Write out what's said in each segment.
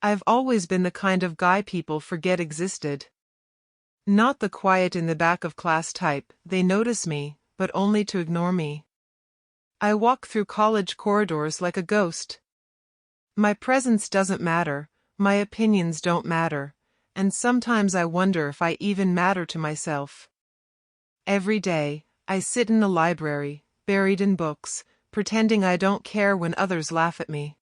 I've always been the kind of guy people forget existed. Not the quiet in the back of class type, they notice me, but only to ignore me. I walk through college corridors like a ghost. My presence doesn't matter, my opinions don't matter, and sometimes I wonder if I even matter to myself. Every day, I sit in the library, buried in books, pretending I don't care when others laugh at me.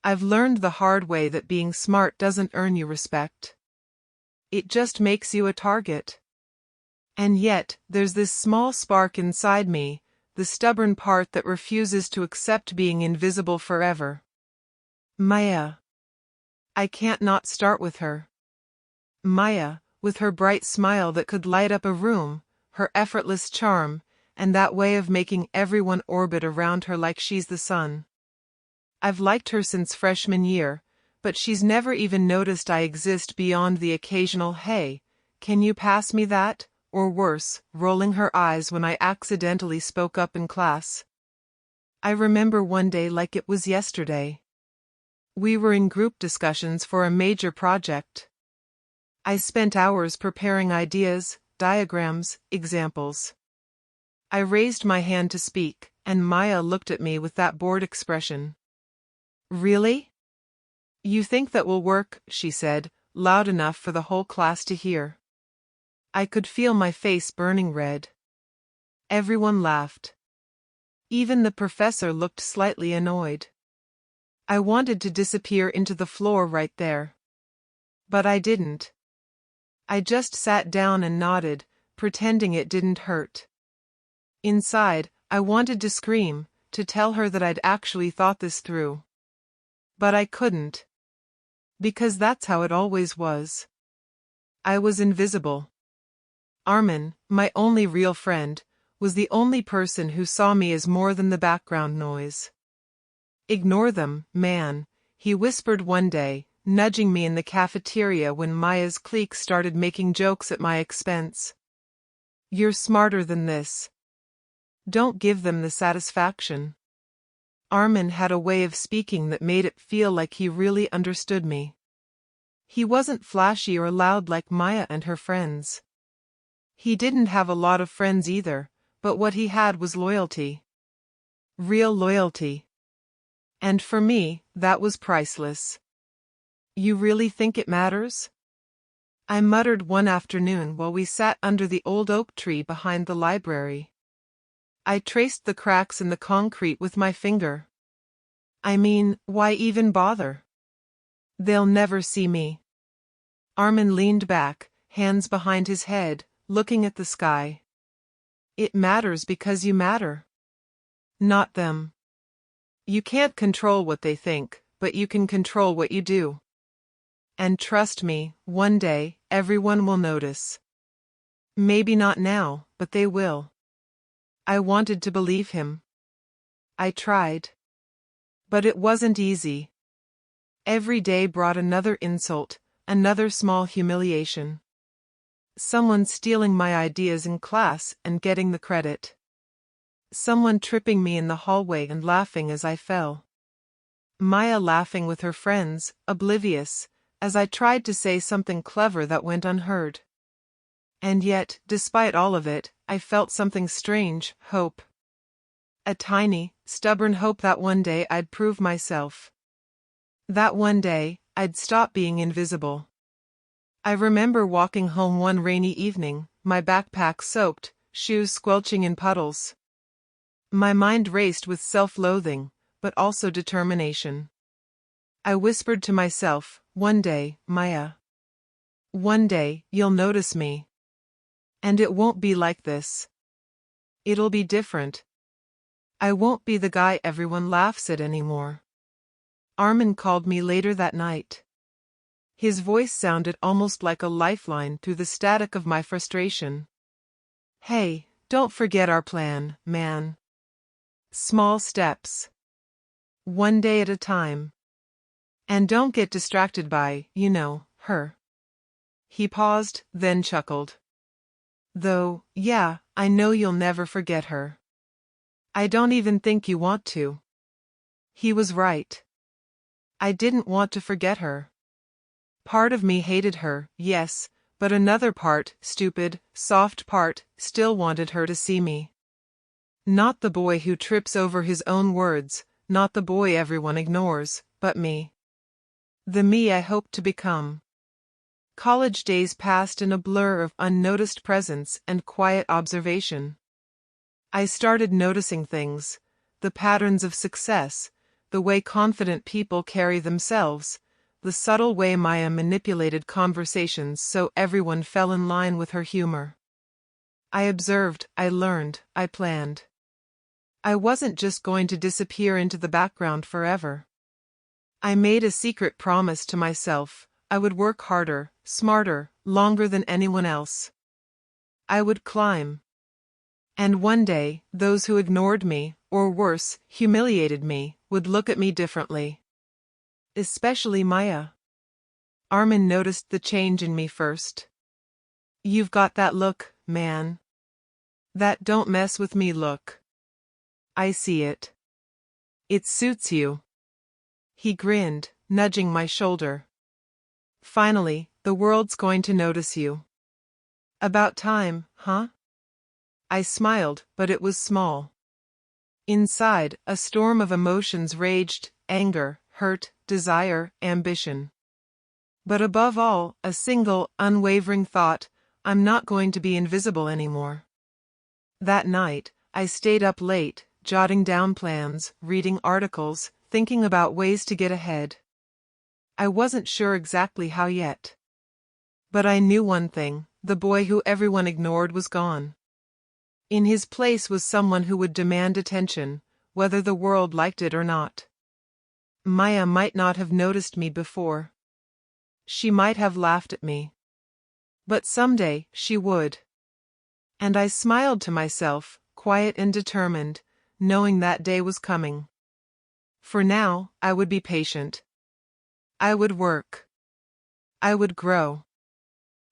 I've learned the hard way that being smart doesn't earn you respect. It just makes you a target. And yet, there's this small spark inside me, the stubborn part that refuses to accept being invisible forever. Maya. I can't not start with her. Maya, with her bright smile that could light up a room, her effortless charm, and that way of making everyone orbit around her like she's the sun. I've liked her since freshman year, but she's never even noticed I exist beyond the occasional "Hey, can you pass me that?" or worse, rolling her eyes when I accidentally spoke up in class. I remember one day like it was yesterday. We were in group discussions for a major project. I spent hours preparing ideas, diagrams, examples. I raised my hand to speak, and Maya looked at me with that bored expression. "Really? You think that will work?" she said, loud enough for the whole class to hear. I could feel my face burning red. Everyone laughed. Even the professor looked slightly annoyed. I wanted to disappear into the floor right there. But I didn't. I just sat down and nodded, pretending it didn't hurt. Inside, I wanted to scream, to tell her that I'd actually thought this through. But I couldn't. Because that's how it always was. I was invisible. Armin, my only real friend, was the only person who saw me as more than the background noise. "Ignore them, man," he whispered one day, nudging me in the cafeteria when Maya's clique started making jokes at my expense. "You're smarter than this. Don't give them the satisfaction." Armin had a way of speaking that made it feel like he really understood me. He wasn't flashy or loud like Maya and her friends. He didn't have a lot of friends either, but what he had was loyalty. Real loyalty. And for me, that was priceless. "You really think it matters?" I muttered one afternoon while we sat under the old oak tree behind the library. I traced the cracks in the concrete with my finger. I mean, why even bother? They'll never see me. Armin leaned back, hands behind his head, looking at the sky. "It matters because you matter. Not them. You can't control what they think, but you can control what you do. And trust me, one day, everyone will notice. Maybe not now, but they will." I wanted to believe him. I tried. But it wasn't easy. Every day brought another insult, another small humiliation. Someone stealing my ideas in class and getting the credit. Someone tripping me in the hallway and laughing as I fell. Maya laughing with her friends, oblivious, as I tried to say something clever that went unheard. And yet, despite all of it, I felt something strange, hope. A tiny, stubborn hope that one day I'd prove myself. That one day, I'd stop being invisible. I remember walking home one rainy evening, my backpack soaked, shoes squelching in puddles. My mind raced with self-loathing, but also determination. I whispered to myself, "One day, Maya. One day, you'll notice me. And it won't be like this. It'll be different. I won't be the guy everyone laughs at anymore." Armin called me later that night. His voice sounded almost like a lifeline through the static of my frustration. "Hey, don't forget our plan, man. Small steps. One day at a time. And don't get distracted by, her." He paused, then chuckled. "Though, yeah, I know you'll never forget her. I don't even think you want to." He was right. I didn't want to forget her. Part of me hated her, yes, but another part, stupid, soft part, still wanted her to see me. Not the boy who trips over his own words, not the boy everyone ignores, but me. The me I hoped to become. College days passed in a blur of unnoticed presence and quiet observation. I started noticing things, the patterns of success, the way confident people carry themselves, the subtle way Maya manipulated conversations so everyone fell in line with her humor. I observed, I learned, I planned. I wasn't just going to disappear into the background forever. I made a secret promise to myself. I would work harder, smarter, longer than anyone else. I would climb. And one day, those who ignored me, or worse, humiliated me, would look at me differently. Especially Maya. Armin noticed the change in me first. You've got that look, man. That don't mess with me look. I see it. It suits you. He grinned, nudging my shoulder. Finally, the world's going to notice you. About time, huh? I smiled, but it was small. Inside, a storm of emotions raged: anger, hurt, desire, ambition. But above all, a single, unwavering thought: I'm not going to be invisible anymore. That night, I stayed up late, jotting down plans, reading articles, thinking about ways to get ahead. I wasn't sure exactly how yet. But I knew one thing: the boy who everyone ignored was gone. In his place was someone who would demand attention, whether the world liked it or not. Maya might not have noticed me before. She might have laughed at me. But someday, she would. And I smiled to myself, quiet and determined, knowing that day was coming. For now, I would be patient. I would work. I would grow.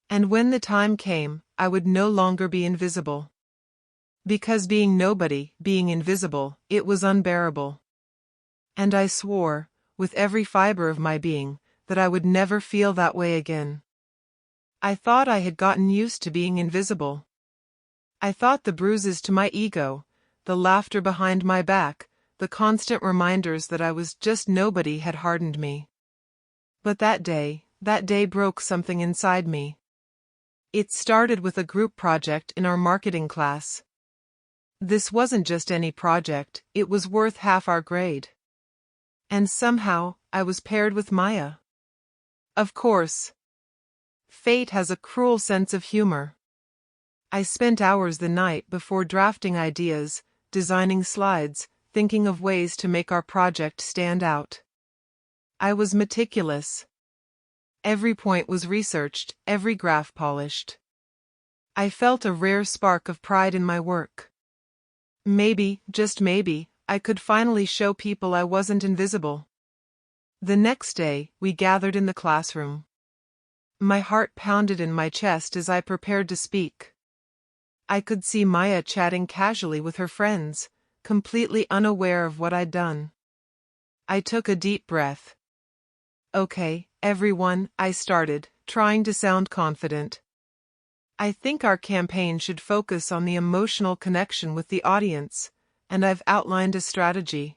And when the time came, I would no longer be invisible. Because being nobody, being invisible, it was unbearable. And I swore, with every fiber of my being, that I would never feel that way again. I thought I had gotten used to being invisible. I thought the bruises to my ego, the laughter behind my back, the constant reminders that I was just nobody had hardened me. But that day broke something inside me. It started with a group project in our marketing class. This wasn't just any project, it was worth half our grade. And somehow, I was paired with Maya. Of course. Fate has a cruel sense of humor. I spent hours the night before drafting ideas, designing slides, thinking of ways to make our project stand out. I was meticulous. Every point was researched, every graph polished. I felt a rare spark of pride in my work. Maybe, just maybe, I could finally show people I wasn't invisible. The next day, we gathered in the classroom. My heart pounded in my chest as I prepared to speak. I could see Maya chatting casually with her friends, completely unaware of what I'd done. I took a deep breath. Okay, everyone, I started, trying to sound confident. I think our campaign should focus on the emotional connection with the audience, and I've outlined a strategy.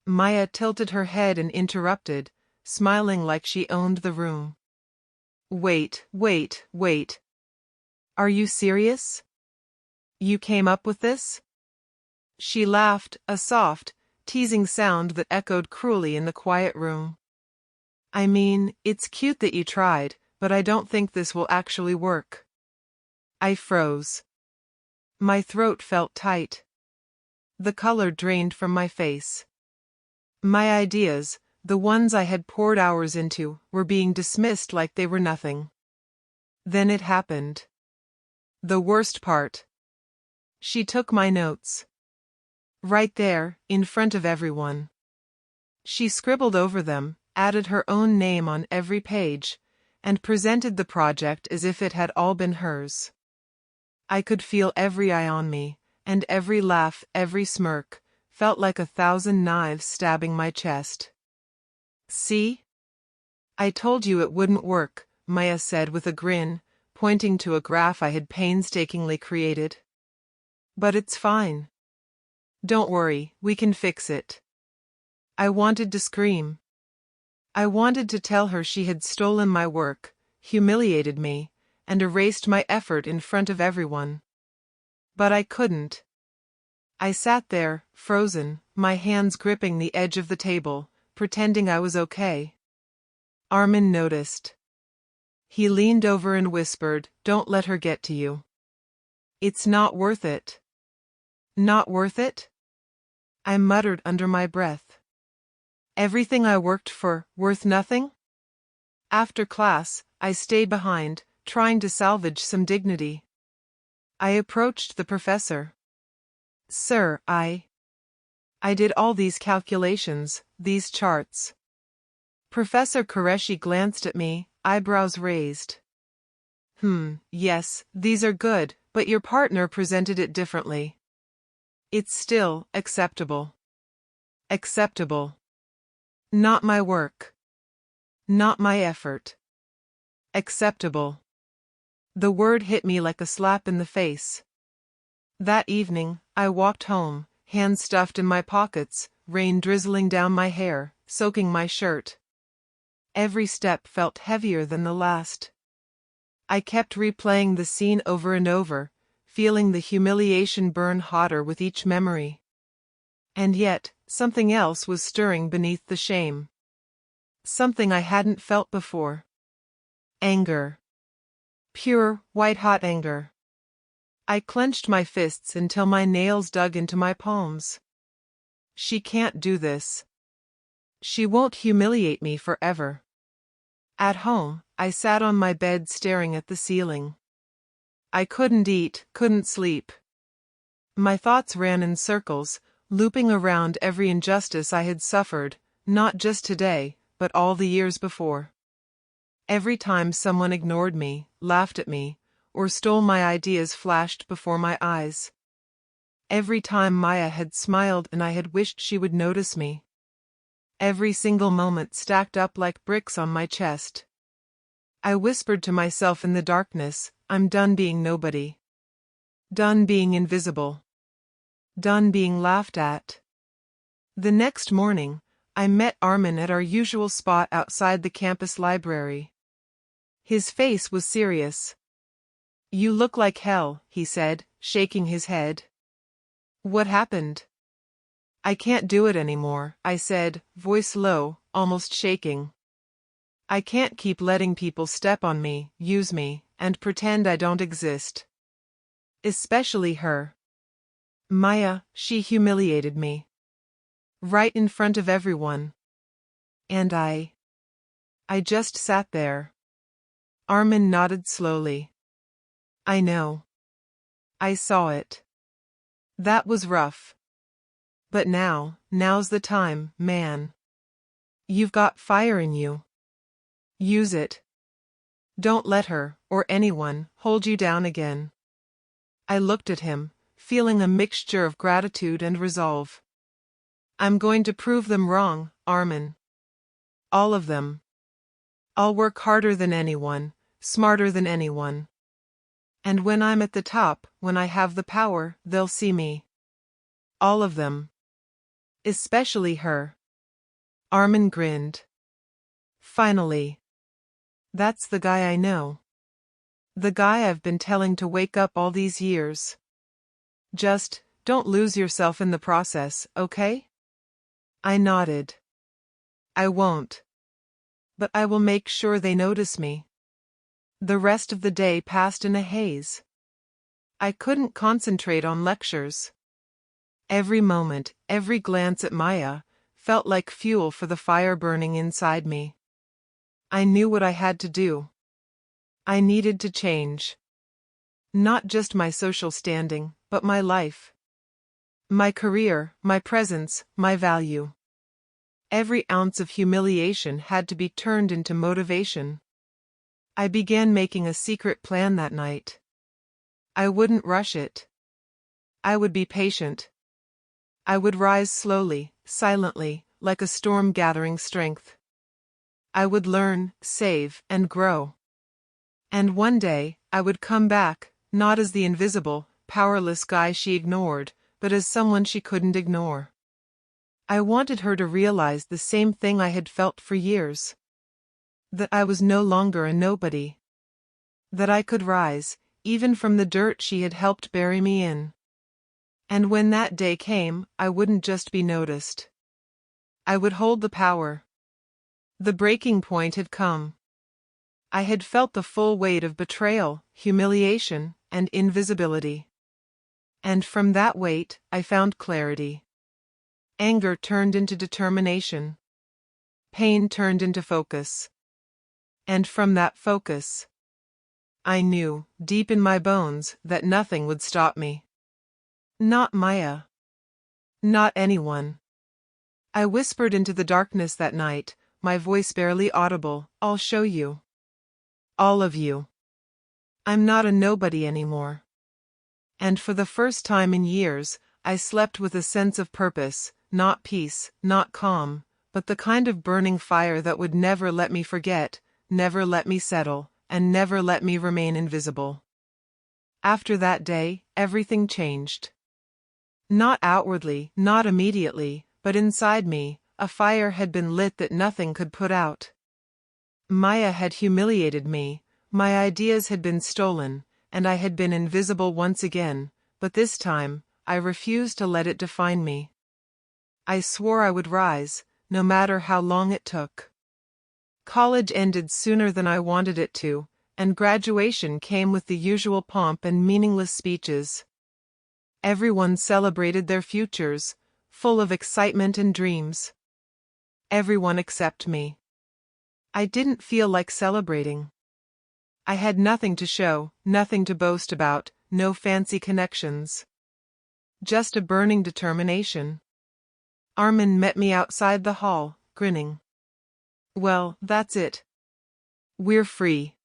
Maya tilted her head and interrupted, smiling like she owned the room. Wait. Are you serious? You came up with this? She laughed, a soft, teasing sound that echoed cruelly in the quiet room. I mean, it's cute that you tried, but I don't think this will actually work. I froze. My throat felt tight. The color drained from my face. My ideas, the ones I had poured hours into, were being dismissed like they were nothing. Then it happened. The worst part. She took my notes. Right there, in front of everyone. She scribbled over them, added her own name on every page, and presented the project as if it had all been hers. I could feel every eye on me, and every laugh, every smirk, felt like 1,000 knives stabbing my chest. See? I told you it wouldn't work, Maya said with a grin, pointing to a graph I had painstakingly created. But it's fine. Don't worry, we can fix it. I wanted to scream. I wanted to tell her she had stolen my work, humiliated me, and erased my effort in front of everyone. But I couldn't. I sat there, frozen, my hands gripping the edge of the table, pretending I was okay. Armin noticed. He leaned over and whispered, "Don't let her get to you. It's not worth it." Not worth it? I muttered under my breath. Everything I worked for, worth nothing? After class, I stayed behind, trying to salvage some dignity. I approached the professor. Sir, I did all these calculations, these charts. Professor Qureshi glanced at me, eyebrows raised. Yes, these are good, but your partner presented it differently. It's still acceptable. Acceptable. Not my work. Not my effort. Acceptable. The word hit me like a slap in the face. That evening, I walked home, hands stuffed in my pockets, rain drizzling down my hair, soaking my shirt. Every step felt heavier than the last. I kept replaying the scene over and over, feeling the humiliation burn hotter with each memory. And yet, something else was stirring beneath the shame. Something I hadn't felt before. Anger. Pure, white-hot anger. I clenched my fists until my nails dug into my palms. She can't do this. She won't humiliate me forever. At home, I sat on my bed staring at the ceiling. I couldn't eat, couldn't sleep. My thoughts ran in circles, looping around every injustice I had suffered, not just today, but all the years before. Every time someone ignored me, laughed at me, or stole my ideas flashed before my eyes. Every time Maya had smiled and I had wished she would notice me. Every single moment stacked up like bricks on my chest. I whispered to myself in the darkness, I'm done being nobody. Done being invisible. Done being laughed at. The next morning, I met Armin at our usual spot outside the campus library. His face was serious. You look like hell, he said, shaking his head. What happened? I can't do it anymore, I said, voice low, almost shaking. I can't keep letting people step on me, use me, and pretend I don't exist. Especially her. Maya, she humiliated me. Right in front of everyone. And I just sat there. Armin nodded slowly. I know. I saw it. That was rough. But now's the time, man. You've got fire in you. Use it. Don't let her, or anyone, hold you down again. I looked at him, feeling a mixture of gratitude and resolve. I'm going to prove them wrong, Armin. All of them. I'll work harder than anyone, smarter than anyone. And when I'm at the top, when I have the power, they'll see me. All of them. Especially her. Armin grinned. Finally. That's the guy I know. The guy I've been telling to wake up all these years. Just, don't lose yourself in the process, okay? I nodded. I won't. But I will make sure they notice me. The rest of the day passed in a haze. I couldn't concentrate on lectures. Every moment, every glance at Maya, felt like fuel for the fire burning inside me. I knew what I had to do. I needed to change. Not just my social standing, but my life. My career, my presence, my value. Every ounce of humiliation had to be turned into motivation. I began making a secret plan that night. I wouldn't rush it. I would be patient. I would rise slowly, silently, like a storm gathering strength. I would learn, save, and grow. And one day, I would come back, not as the invisible, powerless guy she ignored, but as someone she couldn't ignore. I wanted her to realize the same thing I had felt for years. That I was no longer a nobody. That I could rise, even from the dirt she had helped bury me in. And when that day came, I wouldn't just be noticed. I would hold the power. The breaking point had come. I had felt the full weight of betrayal, humiliation, and invisibility. And from that weight, I found clarity. Anger turned into determination. Pain turned into focus. And from that focus, I knew, deep in my bones, that nothing would stop me. Not Maya. Not anyone. I whispered into the darkness that night, my voice barely audible, "I'll show you. All of you. I'm not a nobody anymore." And for the first time in years, I slept with a sense of purpose, not peace, not calm, but the kind of burning fire that would never let me forget, never let me settle, and never let me remain invisible. After that day, everything changed. Not outwardly, not immediately, but inside me, a fire had been lit that nothing could put out. Maya had humiliated me, my ideas had been stolen, and I had been invisible once again, but this time, I refused to let it define me. I swore I would rise, no matter how long it took. College ended sooner than I wanted it to, and graduation came with the usual pomp and meaningless speeches. Everyone celebrated their futures, full of excitement and dreams. Everyone except me. I didn't feel like celebrating. I had nothing to show, nothing to boast about, no fancy connections. Just a burning determination. Armin met me outside the hall, grinning. "Well, that's it. We're free."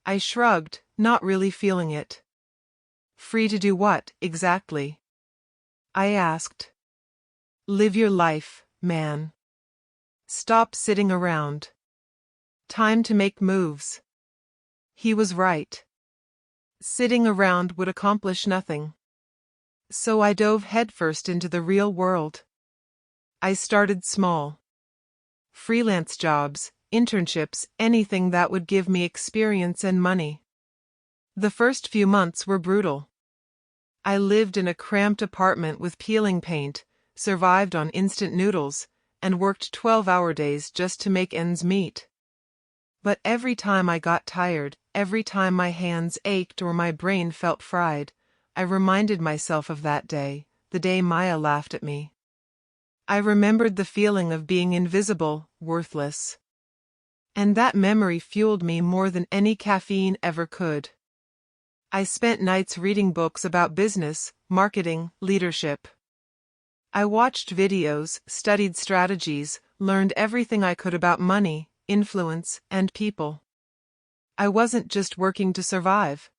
I shrugged, not really feeling it. "Free to do what, exactly?" I asked. "Live your life, man. Stop sitting around. Time to make moves." He was right. Sitting around would accomplish nothing. So I dove headfirst into the real world. I started small. Freelance jobs, internships, anything that would give me experience and money. The first few months were brutal. I lived in a cramped apartment with peeling paint, survived on instant noodles, and worked 12-hour days just to make ends meet. But every time I got tired, every time my hands ached or my brain felt fried, I reminded myself of that day, the day Maya laughed at me. I remembered the feeling of being invisible, worthless. And that memory fueled me more than any caffeine ever could. I spent nights reading books about business, marketing, leadership. I watched videos, studied strategies, learned everything I could about money, influence, and people. I wasn't just working to survive.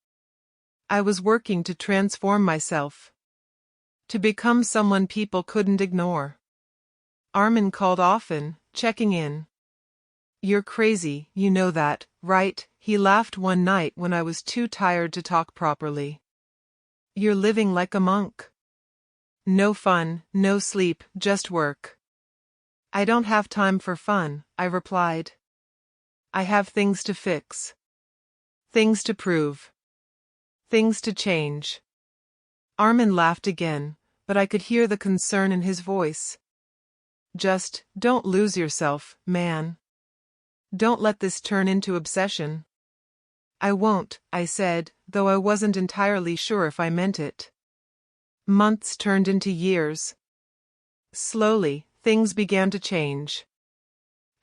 I was working to transform myself. To become someone people couldn't ignore. Armin called often, checking in. "You're crazy, you know that, right?" He laughed one night when I was too tired to talk properly. "You're living like a monk. No fun, no sleep, just work." "I don't have time for fun," I replied. "I have things to fix. Things to prove. Things to change." Armin laughed again, but I could hear the concern in his voice. "Just, don't lose yourself, man. Don't let this turn into obsession." "I won't," I said, though I wasn't entirely sure if I meant it. Months turned into years. Slowly, things began to change.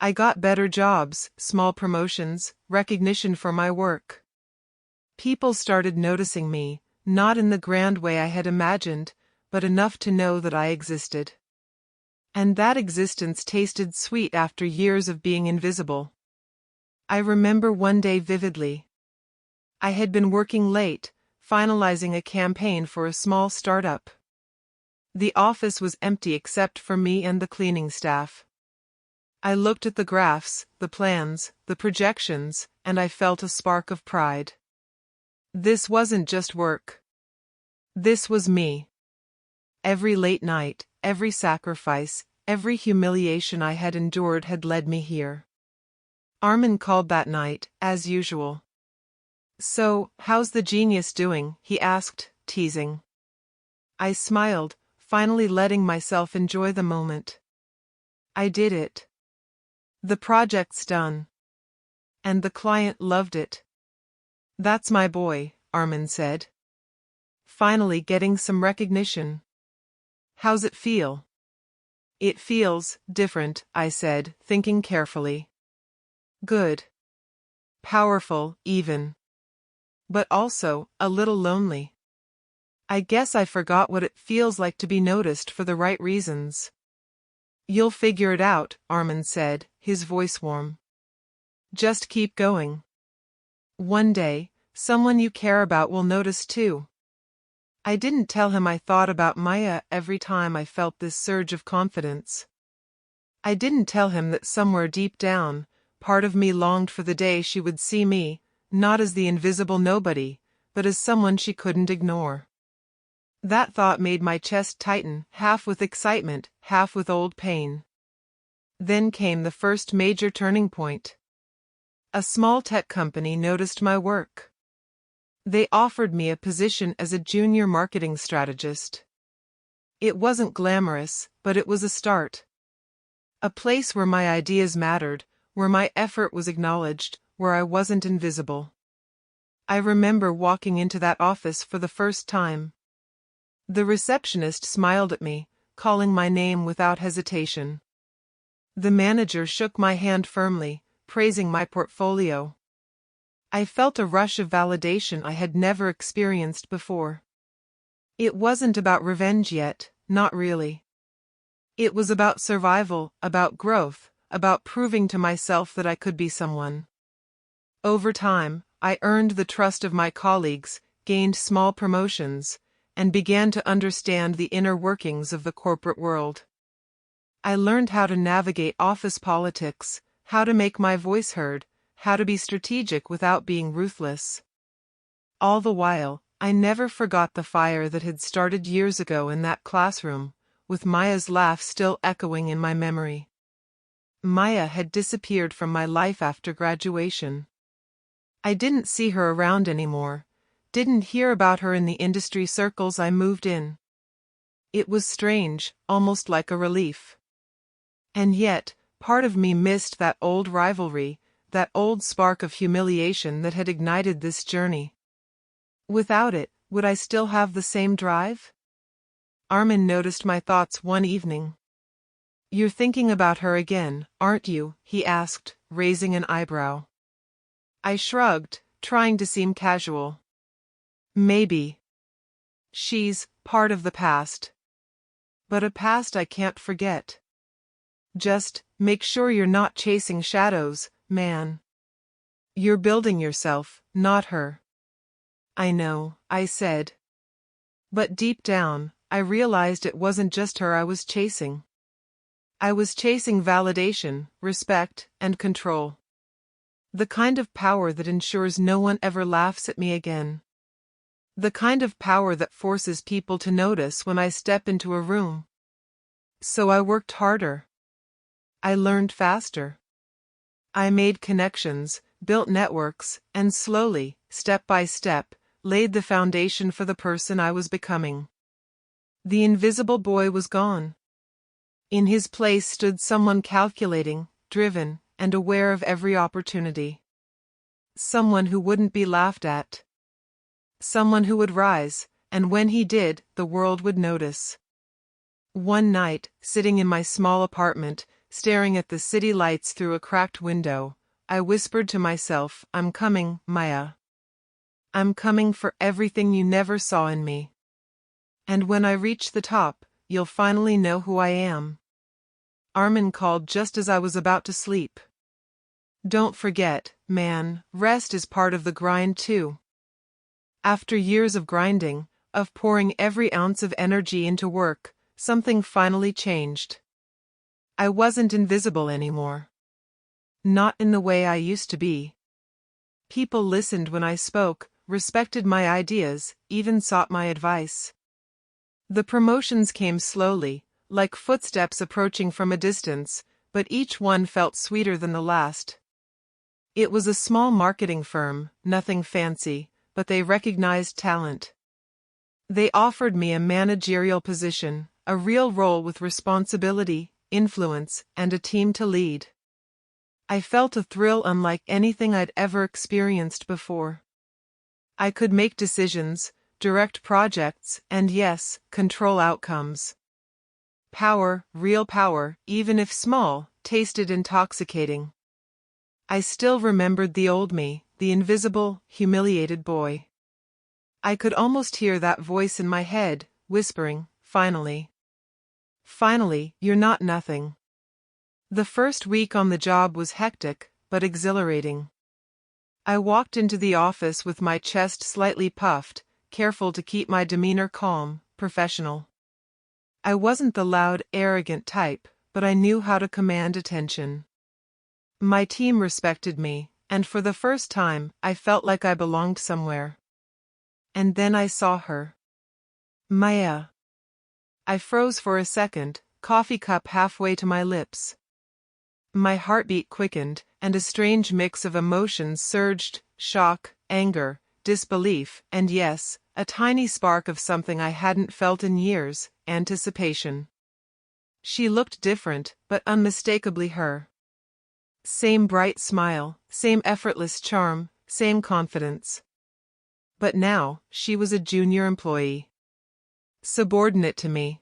I got better jobs, small promotions, recognition for my work. People started noticing me, not in the grand way I had imagined, but enough to know that I existed. And that existence tasted sweet after years of being invisible. I remember one day vividly. I had been working late, finalizing a campaign for a small startup. The office was empty except for me and the cleaning staff. I looked at the graphs, the plans, the projections, and I felt a spark of pride. This wasn't just work. This was me. Every late night, every sacrifice, every humiliation I had endured had led me here. Armin called that night, as usual. "So, how's the genius doing?" he asked, teasing. I smiled, finally letting myself enjoy the moment. I did it. The project's done. And the client loved it. "That's my boy," Armin said. "Finally getting some recognition." "How's it feel?" "It feels different," I said, thinking carefully. "Good. Powerful, even. But also, a little lonely. I guess I forgot what it feels like to be noticed for the right reasons." "You'll figure it out," Armin said, his voice warm. "Just keep going. One day, someone you care about will notice too." I didn't tell him I thought about Maya every time I felt this surge of confidence. I didn't tell him that somewhere deep down, part of me longed for the day she would see me, not as the invisible nobody, but as someone she couldn't ignore. That thought made my chest tighten, half with excitement, half with old pain. Then came the first major turning point. A small tech company noticed my work. They offered me a position as a junior marketing strategist. It wasn't glamorous, but it was a start. A place where my ideas mattered, where my effort was acknowledged, where I wasn't invisible. I remember walking into that office for the first time. The receptionist smiled at me, calling my name without hesitation. The manager shook my hand firmly, praising my portfolio. I felt a rush of validation I had never experienced before. It wasn't about revenge yet, not really. It was about survival, about growth, about proving to myself that I could be someone. Over time, I earned the trust of my colleagues, gained small promotions, and began to understand the inner workings of the corporate world. I learned how to navigate office politics, how to make my voice heard, how to be strategic without being ruthless. All the while, I never forgot the fire that had started years ago in that classroom, with Maya's laugh still echoing in my memory. Maya had disappeared from my life after graduation. I didn't see her around anymore, didn't hear about her in the industry circles I moved in. It was strange, almost like a relief. And yet, part of me missed that old rivalry, that old spark of humiliation that had ignited this journey. Without it, would I still have the same drive? Armin noticed my thoughts one evening. "You're thinking about her again, aren't you?" he asked, raising an eyebrow. I shrugged, trying to seem casual. "Maybe. She's part of the past. But a past I can't forget. Just make sure you're not chasing shadows, man. You're building yourself, not her." "I know," I said. But deep down, I realized it wasn't just her I was chasing. I was chasing validation, respect, and control. The kind of power that ensures no one ever laughs at me again. The kind of power that forces people to notice when I step into a room. So I worked harder. I learned faster. I made connections, built networks, and slowly, step by step, laid the foundation for the person I was becoming. The invisible boy was gone. In his place stood someone calculating, driven, and aware of every opportunity. Someone who wouldn't be laughed at. Someone who would rise, and when he did, the world would notice. One night, sitting in my small apartment, staring at the city lights through a cracked window, I whispered to myself, "I'm coming, Maya. I'm coming for everything you never saw in me. And when I reach the top, you'll finally know who I am." Armin called just as I was about to sleep. "Don't forget, man, rest is part of the grind too." After years of grinding, of pouring every ounce of energy into work, something finally changed. I wasn't invisible anymore. Not in the way I used to be. People listened when I spoke, respected my ideas, even sought my advice. The promotions came slowly, like footsteps approaching from a distance, but each one felt sweeter than the last. It was a small marketing firm, nothing fancy, but they recognized talent. They offered me a managerial position, a real role with responsibility, influence, and a team to lead. I felt a thrill unlike anything I'd ever experienced before. I could make decisions, direct projects, and yes, control outcomes. Power, real power, even if small, tasted intoxicating. I still remembered the old me, the invisible, humiliated boy. I could almost hear that voice in my head, whispering, "Finally. Finally, you're not nothing." The first week on the job was hectic, but exhilarating. I walked into the office with my chest slightly puffed, careful to keep my demeanor calm, professional. I wasn't the loud, arrogant type, but I knew how to command attention. My team respected me, and for the first time, I felt like I belonged somewhere. And then I saw her. Maya. I froze for a second, coffee cup halfway to my lips. My heartbeat quickened, and a strange mix of emotions surged: shock, anger, disbelief, and yes, a tiny spark of something I hadn't felt in years: anticipation. She looked different, but unmistakably her. Same bright smile, same effortless charm, same confidence. But now, she was a junior employee. Subordinate to me.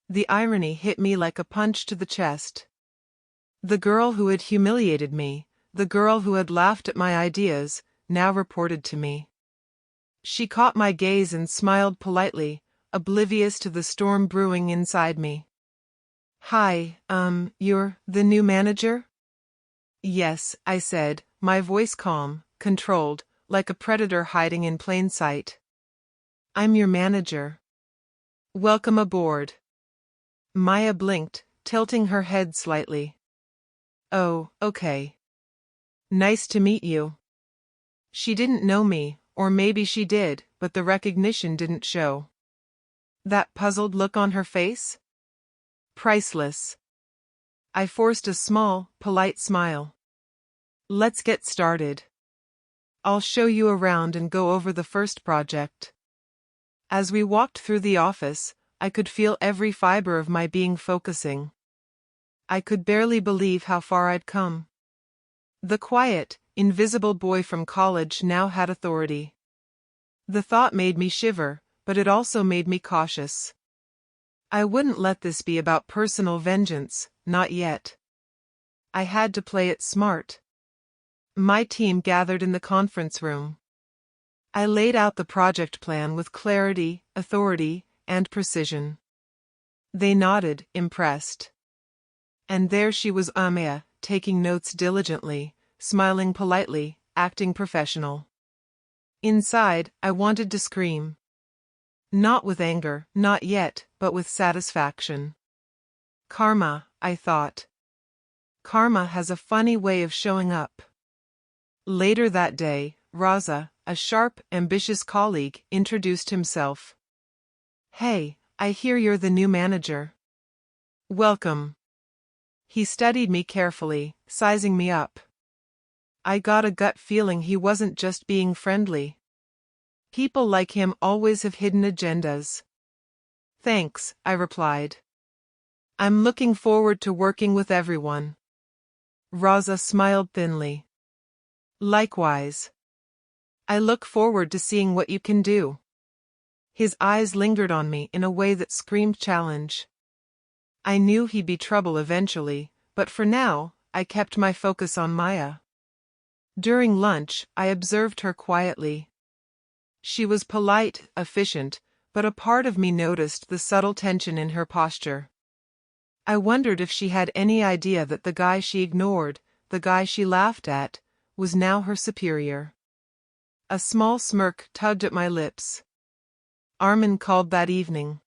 The irony hit me like a punch to the chest. The girl who had humiliated me, the girl who had laughed at my ideas, now reported to me. She caught my gaze and smiled politely, oblivious to the storm brewing inside me. "Hi, you're the new manager?" "Yes," I said, my voice calm, controlled, like a predator hiding in plain sight. "I'm your manager. Welcome aboard." Maya blinked, tilting her head slightly. "Oh, okay. Nice to meet you." She didn't know me, or maybe she did, but the recognition didn't show. That puzzled look on her face? Priceless. I forced a small, polite smile. "Let's get started. I'll show you around and go over the first project." As we walked through the office, I could feel every fiber of my being focusing. I could barely believe how far I'd come. The quiet, invisible boy from college now had authority. The thought made me shiver, but it also made me cautious. I wouldn't let this be about personal vengeance, not yet. I had to play it smart. My team gathered in the conference room. I laid out the project plan with clarity, authority, and precision. They nodded, impressed. And there she was, Amaya, taking notes diligently, smiling politely, acting professional. Inside, I wanted to scream. Not with anger, not yet, but with satisfaction. Karma, I thought. Karma has a funny way of showing up. Later that day, Raza, a sharp, ambitious colleague, introduced himself. "Hey, I hear you're the new manager. Welcome." He studied me carefully, sizing me up. I got a gut feeling he wasn't just being friendly. People like him always have hidden agendas. "Thanks," I replied. "I'm looking forward to working with everyone." Raza smiled thinly. "Likewise. I look forward to seeing what you can do." His eyes lingered on me in a way that screamed challenge. I knew he'd be trouble eventually, but for now, I kept my focus on Maya. During lunch, I observed her quietly. She was polite, efficient, but a part of me noticed the subtle tension in her posture. I wondered if she had any idea that the guy she ignored, the guy she laughed at, was now her superior. A small smirk tugged at my lips. Armin called that evening.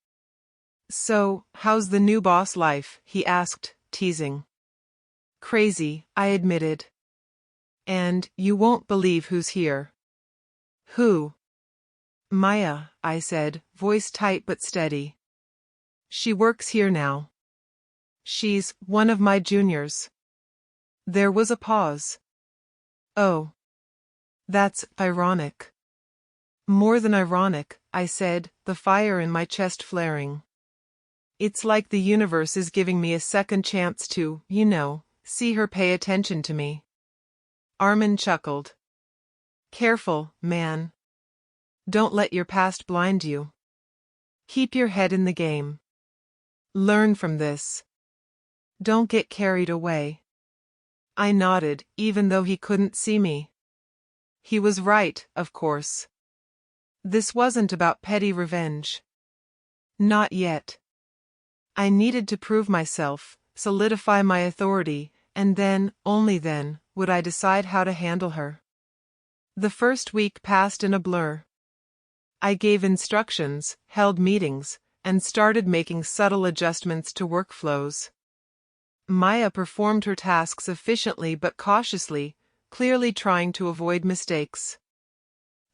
"So, how's the new boss life?" he asked, teasing. Crazy, I admitted. And you won't believe who's here. Who? Maya, I said, voice tight but steady. She works here now. She's one of my juniors. There was a pause. Oh. That's ironic. More than ironic, I said, the fire in my chest flaring. It's like the universe is giving me a second chance to, see her pay attention to me. Armin chuckled. Careful, man. Don't let your past blind you. Keep your head in the game. Learn from this. Don't get carried away. I nodded, even though he couldn't see me. He was right, of course. This wasn't about petty revenge. Not yet. I needed to prove myself, solidify my authority, and then, only then, would I decide how to handle her. The first week passed in a blur. I gave instructions, held meetings, and started making subtle adjustments to workflows. Maya performed her tasks efficiently but cautiously, clearly trying to avoid mistakes.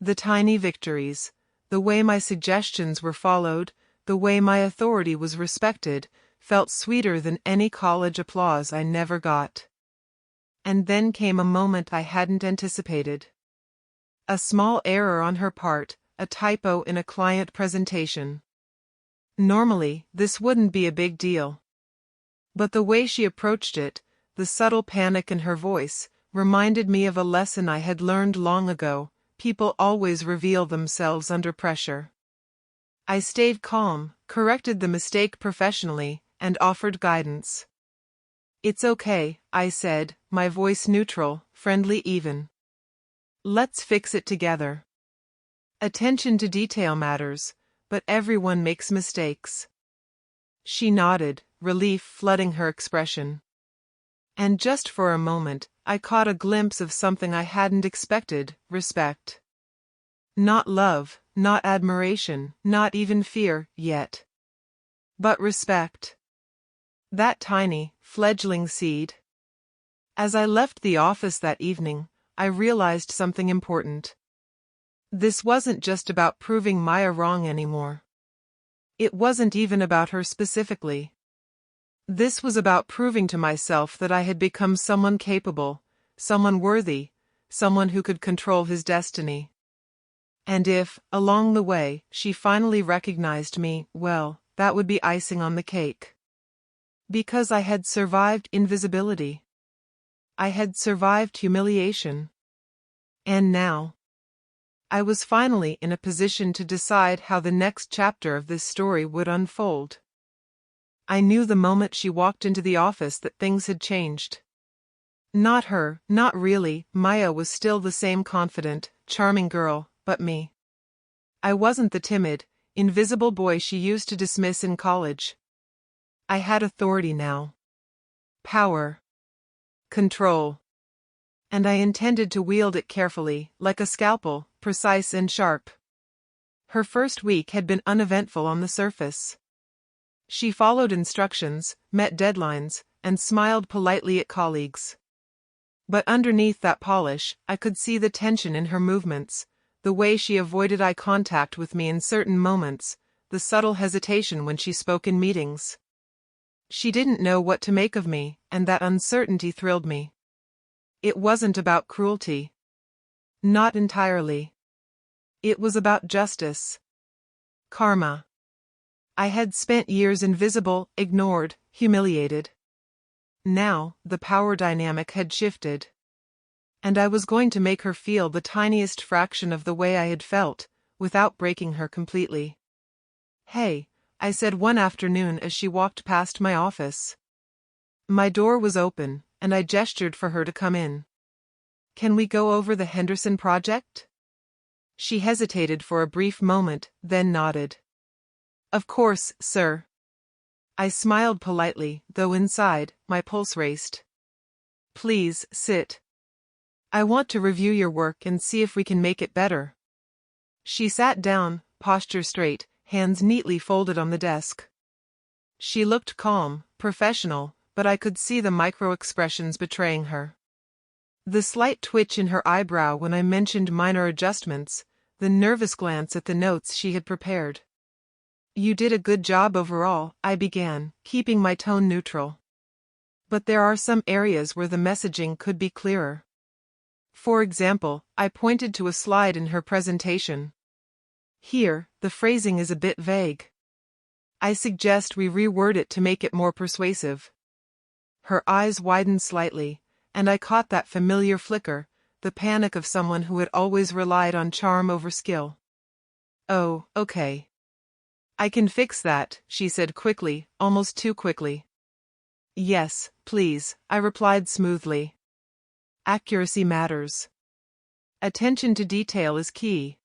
The tiny victories, the way my suggestions were followed, the way my authority was respected, felt sweeter than any college applause I never got. And then came a moment I hadn't anticipated. A small error on her part, a typo in a client presentation. Normally, this wouldn't be a big deal. But the way she approached it, the subtle panic in her voice, reminded me of a lesson I had learned long ago: people always reveal themselves under pressure. I stayed calm, corrected the mistake professionally, and offered guidance. It's okay, I said, my voice neutral, friendly even. Let's fix it together. Attention to detail matters, but everyone makes mistakes. She nodded, relief flooding her expression. And just for a moment, I caught a glimpse of something I hadn't expected: respect. Not love, not admiration, not even fear, yet. But respect. That tiny, fledgling seed. As I left the office that evening, I realized something important. This wasn't just about proving Maya wrong anymore. It wasn't even about her specifically. This was about proving to myself that I had become someone capable, someone worthy, someone who could control his destiny. And if, along the way, she finally recognized me, well, that would be icing on the cake. Because I had survived invisibility. I had survived humiliation. And now, I was finally in a position to decide how the next chapter of this story would unfold. I knew the moment she walked into the office that things had changed. Not her, not really. Maya was still the same confident, charming girl, but me. I wasn't the timid, invisible boy she used to dismiss in college. I had authority now. Power. Control. And I intended to wield it carefully, like a scalpel, precise and sharp. Her first week had been uneventful on the surface. She followed instructions, met deadlines, and smiled politely at colleagues. But underneath that polish, I could see the tension in her movements, the way she avoided eye contact with me in certain moments, the subtle hesitation when she spoke in meetings. She didn't know what to make of me, and that uncertainty thrilled me. It wasn't about cruelty. Not entirely. It was about justice. Karma. I had spent years invisible, ignored, humiliated. Now, the power dynamic had shifted. And I was going to make her feel the tiniest fraction of the way I had felt, without breaking her completely. Hey, I said one afternoon as she walked past my office. My door was open, and I gestured for her to come in. Can we go over the Henderson project? She hesitated for a brief moment, then nodded. Of course, sir. I smiled politely, though inside, my pulse raced. Please, sit. I want to review your work and see if we can make it better. She sat down, posture straight, hands neatly folded on the desk. She looked calm, professional, but I could see the micro-expressions betraying her. The slight twitch in her eyebrow when I mentioned minor adjustments, the nervous glance at the notes she had prepared. "You did a good job overall," I began, keeping my tone neutral. "But there are some areas where the messaging could be clearer." For example, I pointed to a slide in her presentation. "Here, the phrasing is a bit vague. I suggest we reword it to make it more persuasive." Her eyes widened slightly, and I caught that familiar flicker, the panic of someone who had always relied on charm over skill. "Oh, okay. I can fix that," she said quickly, almost too quickly. "Yes, please," I replied smoothly. Accuracy matters. Attention to detail is key.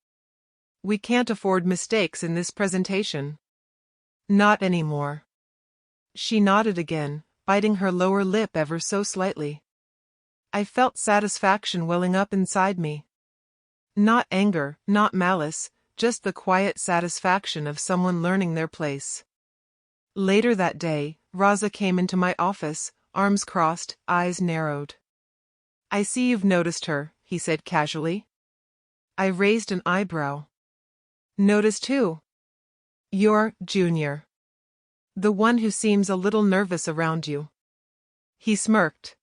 We can't afford mistakes in this presentation. Not anymore. She nodded again, biting her lower lip ever so slightly. I felt satisfaction welling up inside me. Not anger, not malice, just the quiet satisfaction of someone learning their place. Later that day, Raza came into my office, arms crossed, eyes narrowed. "I see you've noticed her," he said casually. I raised an eyebrow. "Noticed who?" "Your junior. The one who seems a little nervous around you." He smirked.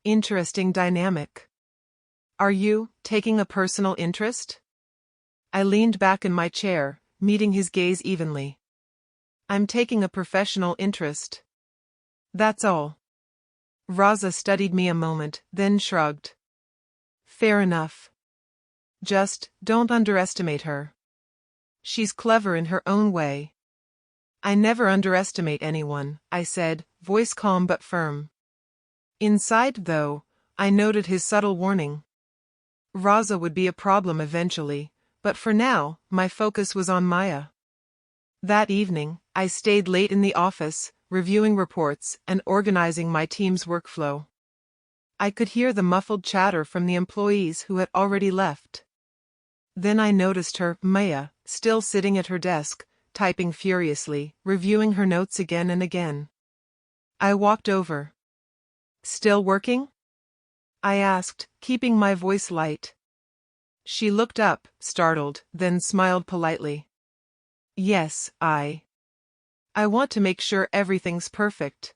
"Interesting dynamic. Are you taking a personal interest?" I leaned back in my chair, meeting his gaze evenly. "I'm taking a professional interest. That's all." Raza studied me a moment, then shrugged. "Fair enough. Just don't underestimate her. She's clever in her own way." "I never underestimate anyone," I said, voice calm but firm. Inside, though, I noted his subtle warning. Raza would be a problem eventually, but for now, my focus was on Maya. That evening, I stayed late in the office, reviewing reports and organizing my team's workflow. I could hear the muffled chatter from the employees who had already left. Then I noticed her, Maya, still sitting at her desk, typing furiously, reviewing her notes again and again. I walked over. "Still working?" I asked, keeping my voice light. She looked up, startled, then smiled politely. "Yes, I want to make sure everything's perfect."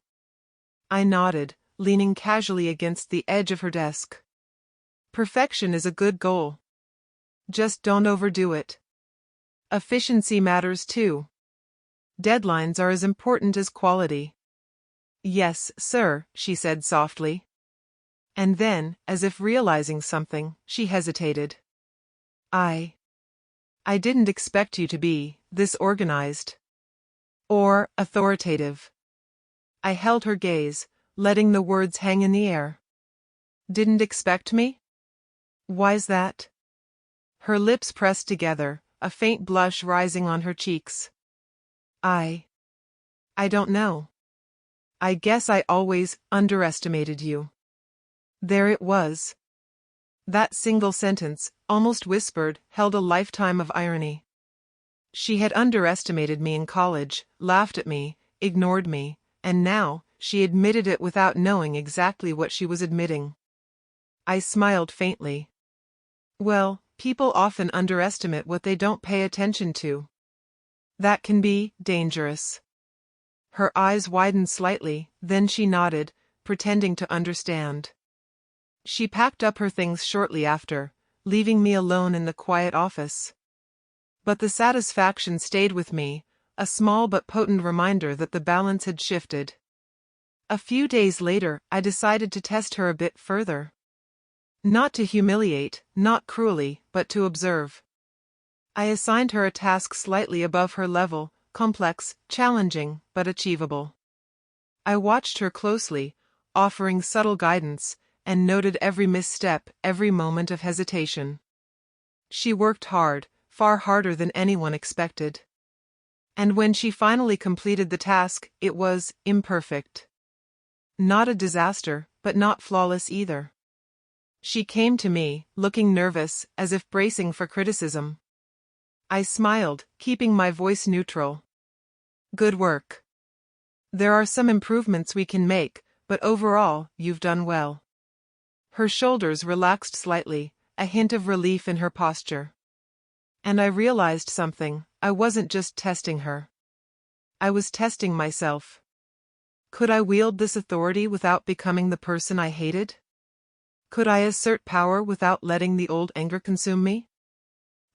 I nodded, leaning casually against the edge of her desk. "Perfection is a good goal. Just don't overdo it. Efficiency matters too. Deadlines are as important as quality." "Yes, sir," she said softly. And then, as if realizing something, she hesitated. I didn't expect you to be this organized. Or authoritative." I held her gaze, letting the words hang in the air. "Didn't expect me? Why's that?" Her lips pressed together, a faint blush rising on her cheeks. I don't know. I guess I always underestimated you." There it was. That single sentence, almost whispered, held a lifetime of irony. She had underestimated me in college, laughed at me, ignored me, and now, she admitted it without knowing exactly what she was admitting. I smiled faintly. Well, people often underestimate what they don't pay attention to. That can be dangerous. Her eyes widened slightly, then she nodded, pretending to understand. She packed up her things shortly after, leaving me alone in the quiet office. But the satisfaction stayed with me, a small but potent reminder that the balance had shifted. A few days later, I decided to test her a bit further. Not to humiliate, not cruelly, but to observe. I assigned her a task slightly above her level, complex, challenging, but achievable. I watched her closely, offering subtle guidance, and noted every misstep, every moment of hesitation. She worked hard, far harder than anyone expected. And when she finally completed the task, it was imperfect. Not a disaster, but not flawless either. She came to me, looking nervous, as if bracing for criticism. I smiled, keeping my voice neutral. "Good work. There are some improvements we can make, but overall, you've done well. Her shoulders relaxed slightly, a hint of relief in her posture. And I realized something. I wasn't just testing her. I was testing myself. Could I wield this authority without becoming the person I hated? Could I assert power without letting the old anger consume me?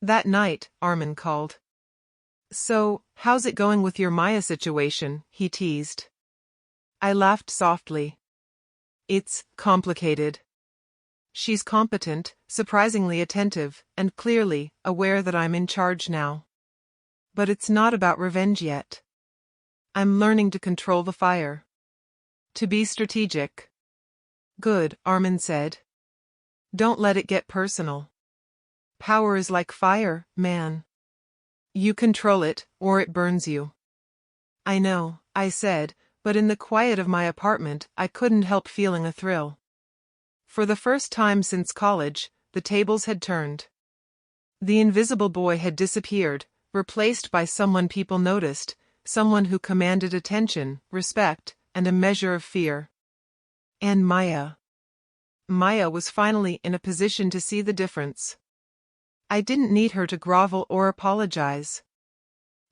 That night, Armin called. "So, how's it going with your Maya situation?" he teased. I laughed softly. "It's complicated. She's competent, surprisingly attentive, and clearly aware that I'm in charge now. But it's not about revenge yet. I'm learning to control the fire. To be strategic." "Good," Armin said. "Don't let it get personal. Power is like fire, man. You control it, or it burns you." "I know," I said, but in the quiet of my apartment, I couldn't help feeling a thrill. For the first time since college, the tables had turned. The invisible boy had disappeared, replaced by someone people noticed, someone who commanded attention, respect, and a measure of fear. And Maya. Maya was finally in a position to see the difference. I didn't need her to grovel or apologize.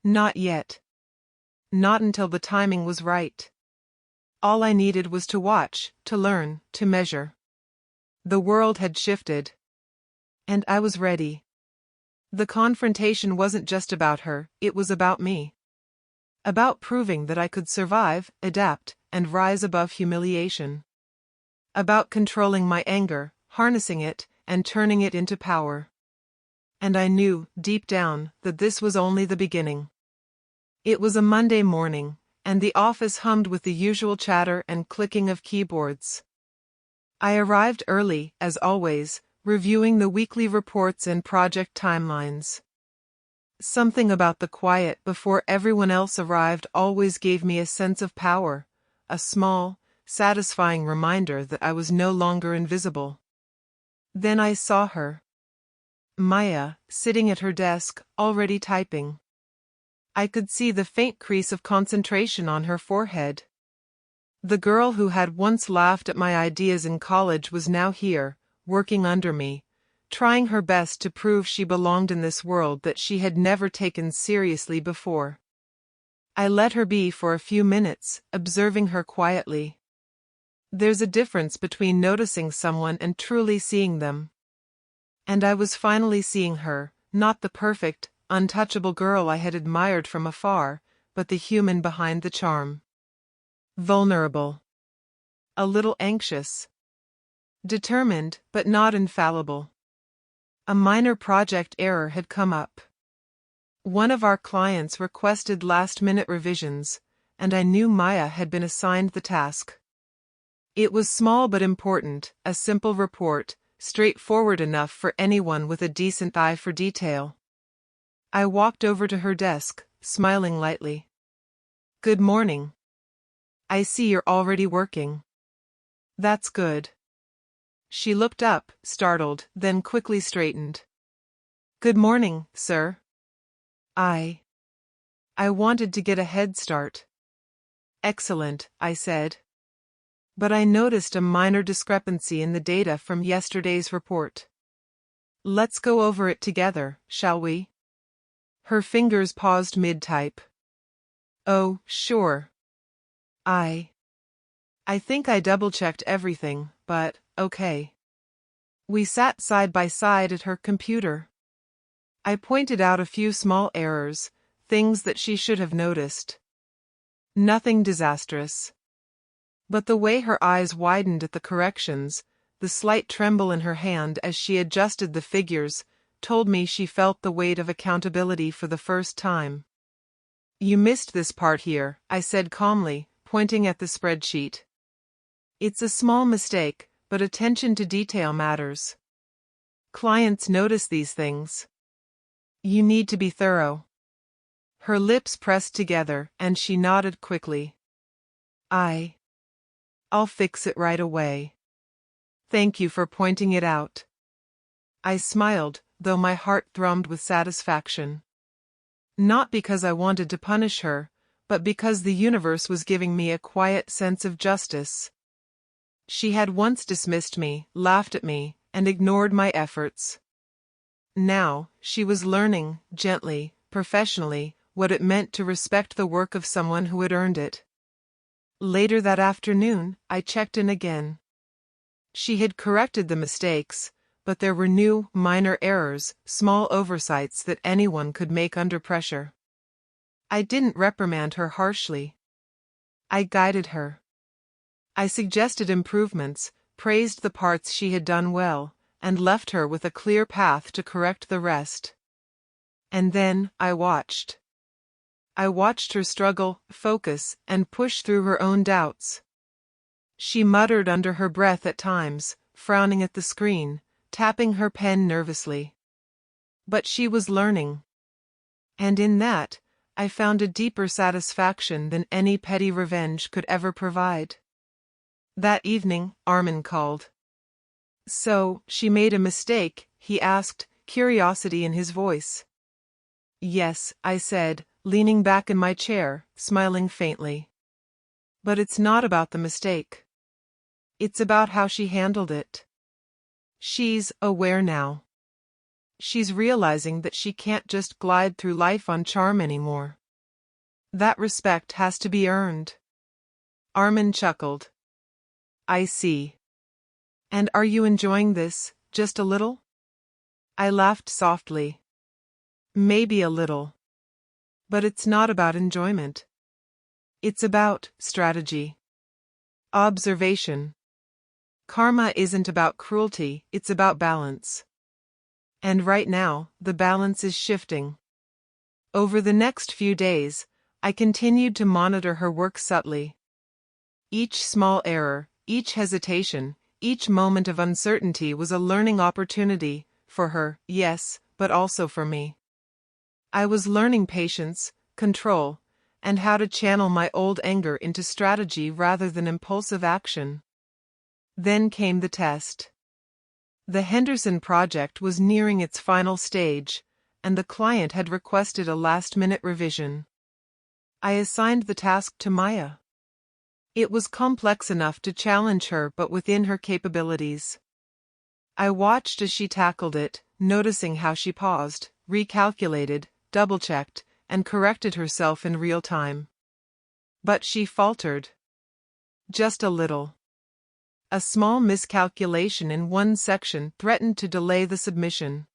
Not yet. Not until the timing was right. All I needed was to watch, to learn, to measure. The world had shifted. And I was ready. The confrontation wasn't just about her, it was about me. About proving that I could survive, adapt, and rise above humiliation. About controlling my anger, harnessing it, and turning it into power. And I knew, deep down, that this was only the beginning. It was a Monday morning, and the office hummed with the usual chatter and clicking of keyboards. I arrived early, as always, reviewing the weekly reports and project timelines. Something about the quiet before everyone else arrived always gave me a sense of power, a small, satisfying reminder that I was no longer invisible. Then I saw her. Maya, sitting at her desk, already typing. I could see the faint crease of concentration on her forehead. The girl who had once laughed at my ideas in college was now here, working under me, trying her best to prove she belonged in this world that she had never taken seriously before. I let her be for a few minutes, observing her quietly. There's a difference between noticing someone and truly seeing them. And I was finally seeing her, not the perfect, untouchable girl I had admired from afar, but the human behind the charm. Vulnerable. A little anxious. Determined, but not infallible. A minor project error had come up. One of our clients requested last-minute revisions, and I knew Maya had been assigned the task. It was small but important, a simple report, straightforward enough for anyone with a decent eye for detail. I walked over to her desk, smiling lightly. "Good morning. I see you're already working." "That's good." She looked up, startled, then quickly straightened. "Good morning, sir." I wanted to get a head start. "Excellent," I said. But I noticed a minor discrepancy in the data from yesterday's report. "Let's go over it together, shall we?" Her fingers paused mid-type. "Oh, sure. I think I double-checked everything, but, okay." We sat side by side at her computer. I pointed out a few small errors, things that she should have noticed. Nothing disastrous. But the way her eyes widened at the corrections, the slight tremble in her hand as she adjusted the figures, told me she felt the weight of accountability for the first time. "You missed this part here," I said calmly, pointing at the spreadsheet. "It's a small mistake, but attention to detail matters. Clients notice these things. You need to be thorough." Her lips pressed together, and she nodded quickly. I'll fix it right away. Thank you for pointing it out." I smiled, though my heart thrummed with satisfaction. Not because I wanted to punish her, but because the universe was giving me a quiet sense of justice. She had once dismissed me, laughed at me, and ignored my efforts. Now, she was learning, gently, professionally, what it meant to respect the work of someone who had earned it. Later that afternoon, I checked in again. She had corrected the mistakes, but there were new, minor errors, small oversights that anyone could make under pressure. I didn't reprimand her harshly. I guided her. I suggested improvements, praised the parts she had done well, and left her with a clear path to correct the rest. And then, I watched. I watched her struggle, focus, and push through her own doubts. She muttered under her breath at times, frowning at the screen, tapping her pen nervously. But she was learning. And in that, I found a deeper satisfaction than any petty revenge could ever provide. That evening, Armin called. "So, she made a mistake?" he asked, curiosity in his voice. "Yes," I said, leaning back in my chair, smiling faintly. "But it's not about the mistake. It's about how she handled it. She's aware now. She's realizing that she can't just glide through life on charm anymore. That respect has to be earned." Armin chuckled. "I see. And are you enjoying this, just a little?" I laughed softly. "Maybe a little. But it's not about enjoyment. It's about strategy. Observation. Karma isn't about cruelty, it's about balance. And right now, the balance is shifting." Over the next few days, I continued to monitor her work subtly. Each small error, each hesitation, each moment of uncertainty was a learning opportunity, for her, yes, but also for me. I was learning patience, control, and how to channel my old anger into strategy rather than impulsive action. Then came the test. The Henderson project was nearing its final stage, and the client had requested a last-minute revision. I assigned the task to Maya. It was complex enough to challenge her but within her capabilities. I watched as she tackled it, noticing how she paused, recalculated, double-checked, and corrected herself in real time. But she faltered. Just a little. A small miscalculation in one section threatened to delay the submission.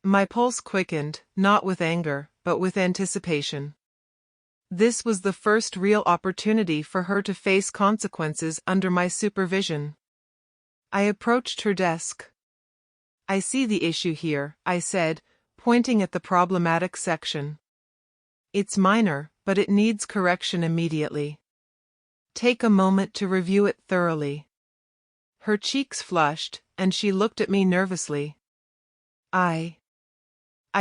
My pulse quickened, not with anger, but with anticipation. This was the first real opportunity for her to face consequences under my supervision. I approached her desk. "I see the issue here," I said, pointing at the problematic section. "It's minor, but it needs correction immediately. Take a moment to review it thoroughly." Her cheeks flushed, and she looked at me nervously. I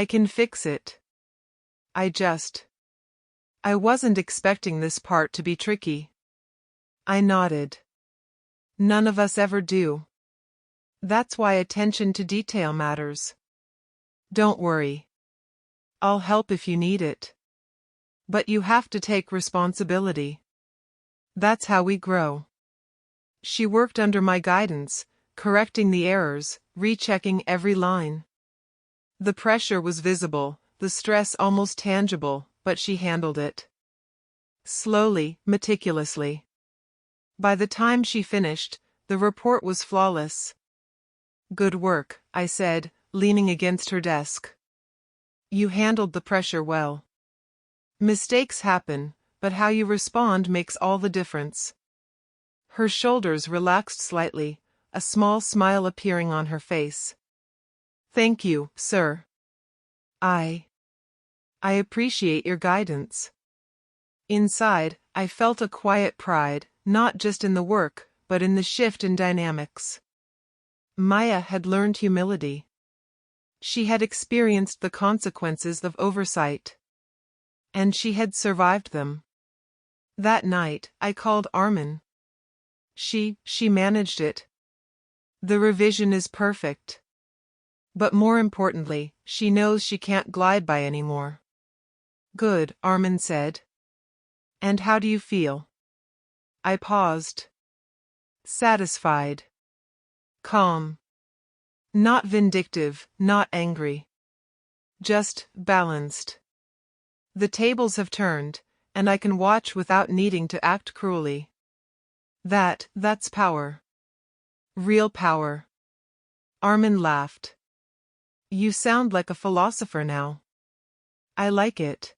can fix it. I wasn't expecting this part to be tricky." I nodded. "None of us ever do. That's why attention to detail matters. Don't worry. I'll help if you need it. But you have to take responsibility. That's how we grow." She worked under my guidance, correcting the errors, rechecking every line. The pressure was visible, the stress almost tangible, but she handled it. Slowly, meticulously. By the time she finished, the report was flawless. "Good work," I said, leaning against her desk. "You handled the pressure well. Mistakes happen, but how you respond makes all the difference." Her shoulders relaxed slightly, a small smile appearing on her face. "Thank you, sir. I appreciate your guidance." Inside, I felt a quiet pride, not just in the work, but in the shift in dynamics. Maya had learned humility. She had experienced the consequences of oversight. And she had survived them. That night, I called Armin. She managed it. The revision is perfect. But more importantly, she knows she can't glide by anymore." "Good," Armin said. And how do you feel? I paused. Satisfied. Calm. Not vindictive, not angry. Just balanced. The tables have turned, and I can watch without needing to act cruelly. That's power. Real power. Armin laughed. You sound like a philosopher now. I like it.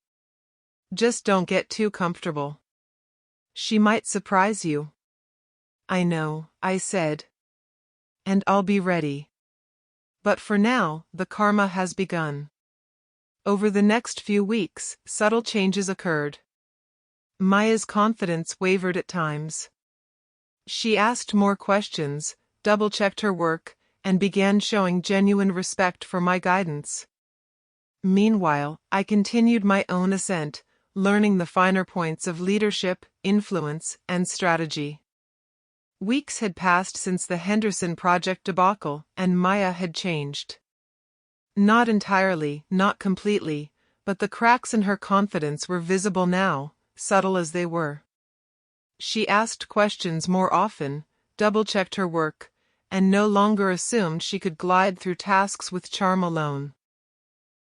Just don't get too comfortable. She might surprise you. I know, I said. And I'll be ready. But for now, the karma has begun. Over the next few weeks, subtle changes occurred. Maya's confidence wavered at times. She asked more questions, double-checked her work, and began showing genuine respect for my guidance. Meanwhile, I continued my own ascent, learning the finer points of leadership, influence, and strategy. Weeks had passed since the Henderson project debacle, and Maya had changed. Not entirely, not completely, but the cracks in her confidence were visible now, subtle as they were. She asked questions more often, double-checked her work, and no longer assumed she could glide through tasks with charm alone.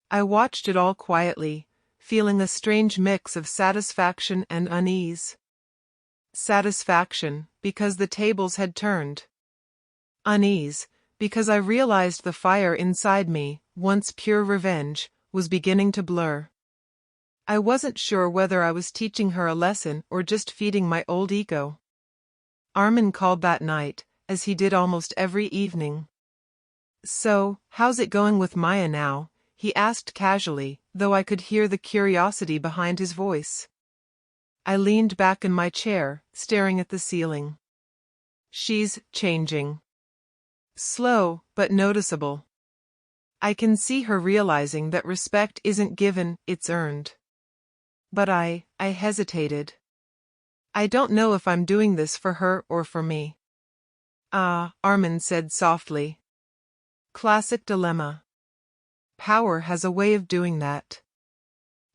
I watched it all quietly, feeling a strange mix of satisfaction and unease. Satisfaction, because the tables had turned. Unease, because I realized the fire inside me, once pure revenge, was beginning to blur. I wasn't sure whether I was teaching her a lesson or just feeding my old ego. Armin called that night, as he did almost every evening. So, how's it going with Maya now? He asked casually, though I could hear the curiosity behind his voice. I leaned back in my chair, staring at the ceiling. She's changing. Slow, but noticeable. I can see her realizing that respect isn't given, it's earned. But I hesitated. I don't know if I'm doing this for her or for me. Armin said softly. Classic dilemma. Power has a way of doing that.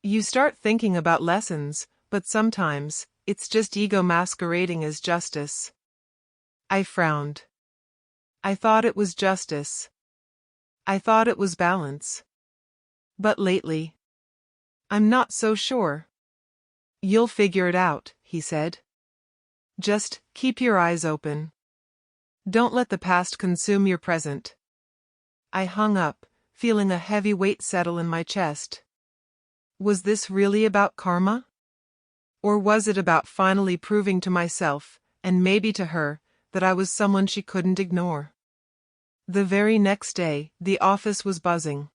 You start thinking about lessons, but sometimes, it's just ego masquerading as justice. I frowned. I thought it was justice. I thought it was balance. But lately, I'm not so sure. You'll figure it out, he said. Just keep your eyes open. Don't let the past consume your present. I hung up, feeling a heavy weight settle in my chest. Was this really about karma? Or was it about finally proving to myself, and maybe to her, that I was someone she couldn't ignore? The very next day, the office was buzzing.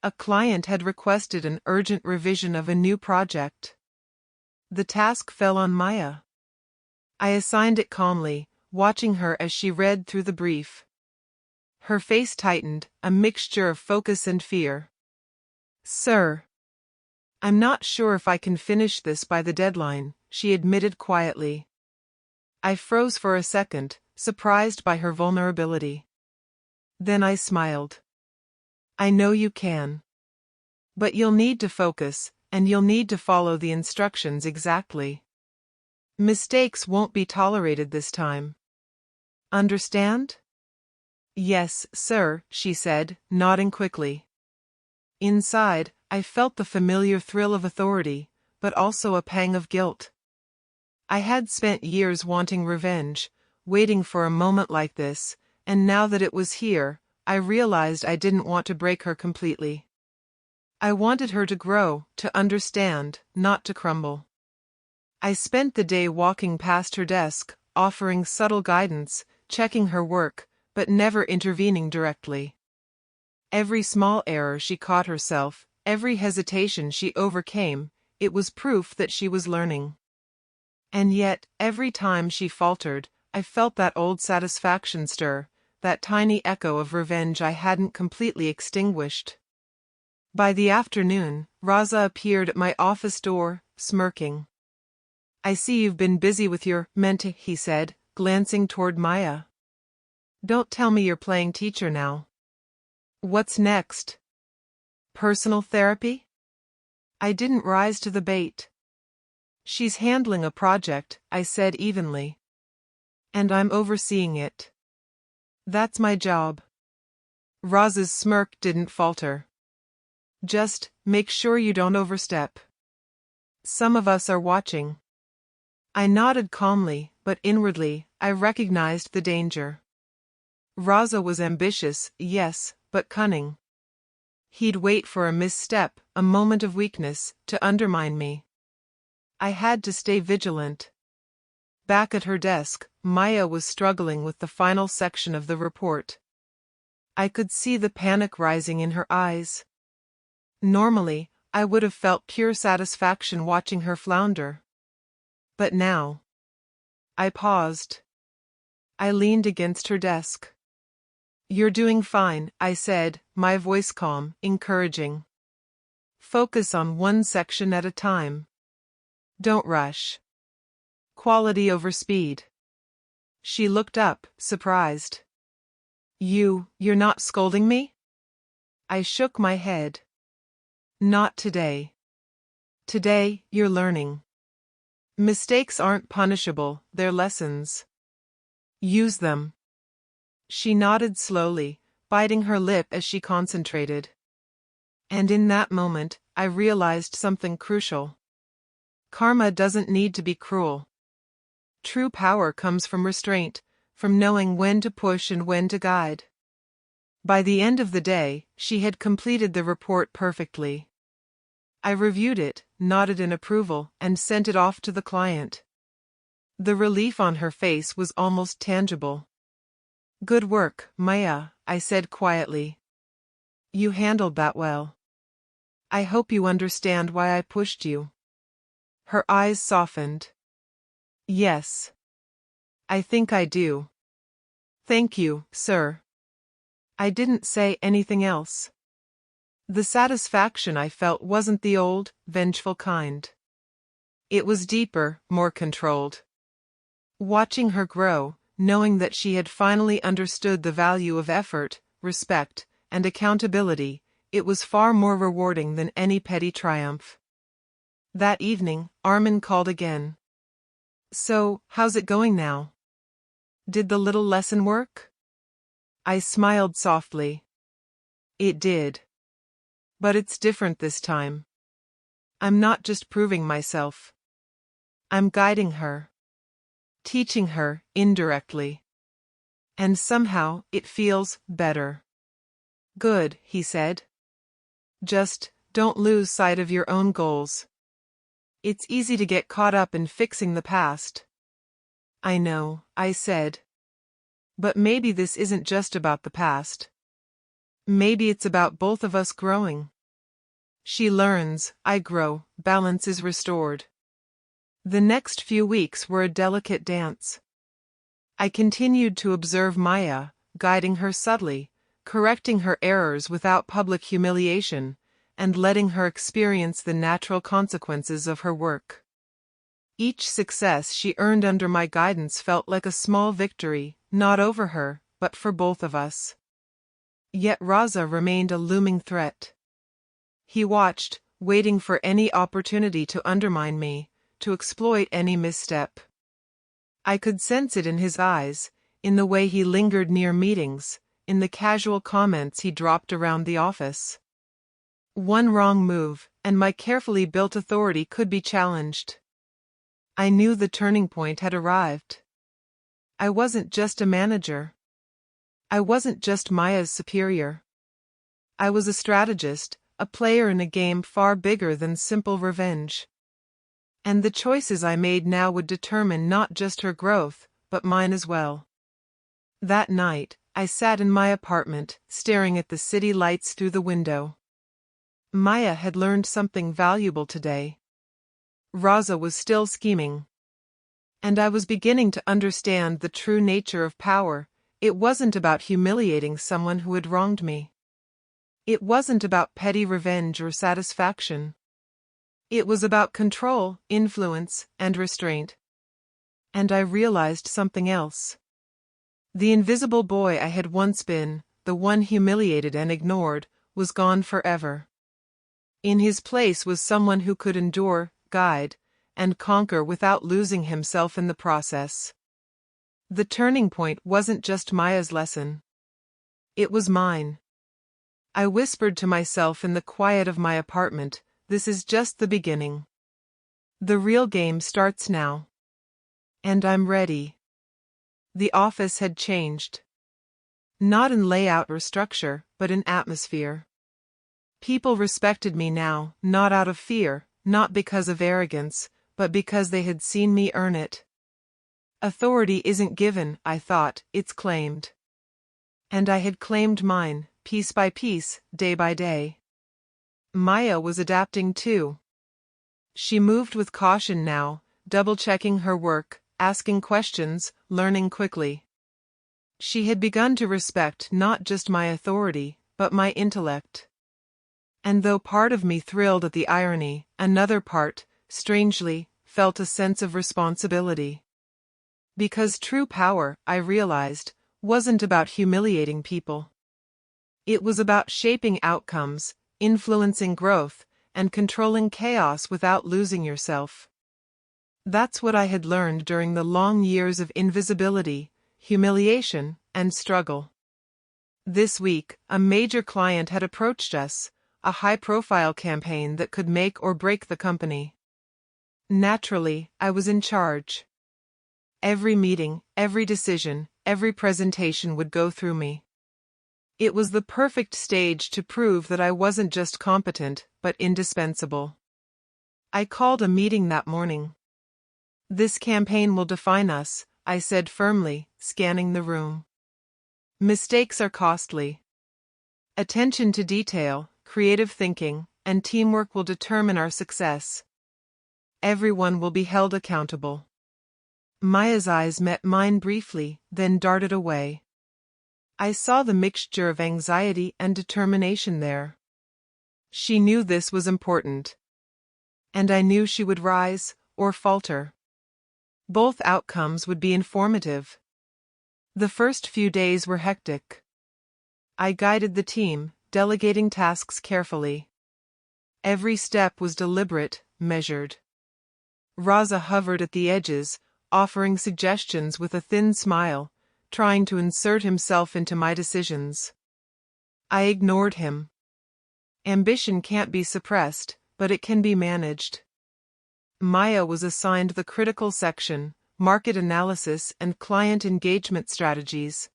A client had requested an urgent revision of a new project. The task fell on Maya. I assigned it calmly, watching her as she read through the brief. Her face tightened, a mixture of focus and fear. Sir, I'm not sure if I can finish this by the deadline, she admitted quietly. I froze for a second, surprised by her vulnerability. Then I smiled. I know you can. But you'll need to focus, and you'll need to follow the instructions exactly. Mistakes won't be tolerated this time. Understand? Yes, sir, she said, nodding quickly. Inside, I felt the familiar thrill of authority, but also a pang of guilt. I had spent years wanting revenge, waiting for a moment like this, and now that it was here, I realized I didn't want to break her completely. I wanted her to grow, to understand, not to crumble. I spent the day walking past her desk, offering subtle guidance, checking her work, but never intervening directly. Every small error she caught herself, every hesitation she overcame, it was proof that she was learning. And yet, every time she faltered, I felt that old satisfaction stir, that tiny echo of revenge I hadn't completely extinguished. By the afternoon, Raza appeared at my office door, smirking. I see you've been busy with your mentee, he said, glancing toward Maya. Don't tell me you're playing teacher now. What's next? Personal therapy? I didn't rise to the bait. She's handling a project, I said evenly. And I'm overseeing it. That's my job. Roz's smirk didn't falter. Just make sure you don't overstep. Some of us are watching. I nodded calmly, but inwardly, I recognized the danger. Roza was ambitious, yes, but cunning. He'd wait for a misstep, a moment of weakness, to undermine me. I had to stay vigilant. Back at her desk, Maya was struggling with the final section of the report. I could see the panic rising in her eyes. Normally, I would have felt pure satisfaction watching her flounder. But now. I paused. I leaned against her desk. You're doing fine, I said, my voice calm, encouraging. Focus on one section at a time. Don't rush. Quality over speed. She looked up, surprised. You're not scolding me? I shook my head. Not today. Today, you're learning. Mistakes aren't punishable, they're lessons. Use them. She nodded slowly, biting her lip as she concentrated. And in that moment, I realized something crucial. Karma doesn't need to be cruel. True power comes from restraint, from knowing when to push and when to guide. By the end of the day, she had completed the report perfectly. I reviewed it, nodded in approval, and sent it off to the client. The relief on her face was almost tangible. Good work, Maya, I said quietly. You handled that well. I hope you understand why I pushed you. Her eyes softened. Yes. I think I do. Thank you, sir. I didn't say anything else. The satisfaction I felt wasn't the old, vengeful kind. It was deeper, more controlled. Watching her grow, knowing that she had finally understood the value of effort, respect, and accountability, it was far more rewarding than any petty triumph. That evening, Armin called again. So, how's it going now? Did the little lesson work? I smiled softly. It did. But it's different this time. I'm not just proving myself. I'm guiding her. Teaching her, indirectly. And somehow, it feels better. Good, he said. Just, don't lose sight of your own goals. It's easy to get caught up in fixing the past. I know, I said. But maybe this isn't just about the past. Maybe it's about both of us growing. She learns, I grow, balance is restored. The next few weeks were a delicate dance. I continued to observe Maya, guiding her subtly, correcting her errors without public humiliation, and letting her experience the natural consequences of her work. Each success she earned under my guidance felt like a small victory, not over her, but for both of us. Yet Raza remained a looming threat. He watched, waiting for any opportunity to undermine me, to exploit any misstep. I could sense it in his eyes, in the way he lingered near meetings, in the casual comments he dropped around the office. One wrong move, and my carefully built authority could be challenged. I knew the turning point had arrived. I wasn't just a manager. I wasn't just Maya's superior. I was a strategist, a player in a game far bigger than simple revenge. And the choices I made now would determine not just her growth, but mine as well. That night, I sat in my apartment, staring at the city lights through the window. Maya had learned something valuable today. Raza was still scheming. And I was beginning to understand the true nature of power. It wasn't about humiliating someone who had wronged me. It wasn't about petty revenge or satisfaction. It was about control, influence, and restraint. And I realized something else. The invisible boy I had once been, the one humiliated and ignored, was gone forever. In his place was someone who could endure, guide, and conquer without losing himself in the process. The turning point wasn't just Maya's lesson. It was mine. I whispered to myself in the quiet of my apartment, "This is just the beginning. The real game starts now. And I'm ready." The office had changed. Not in layout or structure, but in atmosphere. People respected me now, not out of fear, not because of arrogance, but because they had seen me earn it. Authority isn't given, I thought, it's claimed. And I had claimed mine, piece by piece, day by day. Maya was adapting too. She moved with caution now, double-checking her work, asking questions, learning quickly. She had begun to respect not just my authority, but my intellect. And though part of me thrilled at the irony, another part, strangely, felt a sense of responsibility. Because true power, I realized, wasn't about humiliating people. It was about shaping outcomes, influencing growth, and controlling chaos without losing yourself. That's what I had learned during the long years of invisibility, humiliation, and struggle. This week, a major client had approached us, a high-profile campaign that could make or break the company. Naturally, I was in charge. Every meeting, every decision, every presentation would go through me. It was the perfect stage to prove that I wasn't just competent, but indispensable. I called a meeting that morning. "This campaign will define us," I said firmly, scanning the room. "Mistakes are costly. Attention to detail, creative thinking, and teamwork will determine our success. Everyone will be held accountable." Maya's eyes met mine briefly, then darted away. I saw the mixture of anxiety and determination there. She knew this was important. And I knew she would rise, or falter. Both outcomes would be informative. The first few days were hectic. I guided the team, delegating tasks carefully. Every step was deliberate, measured. Raza hovered at the edges, offering suggestions with a thin smile, trying to insert himself into my decisions. I ignored him. Ambition can't be suppressed, but it can be managed. Maya was assigned the critical section, market analysis and client engagement strategies.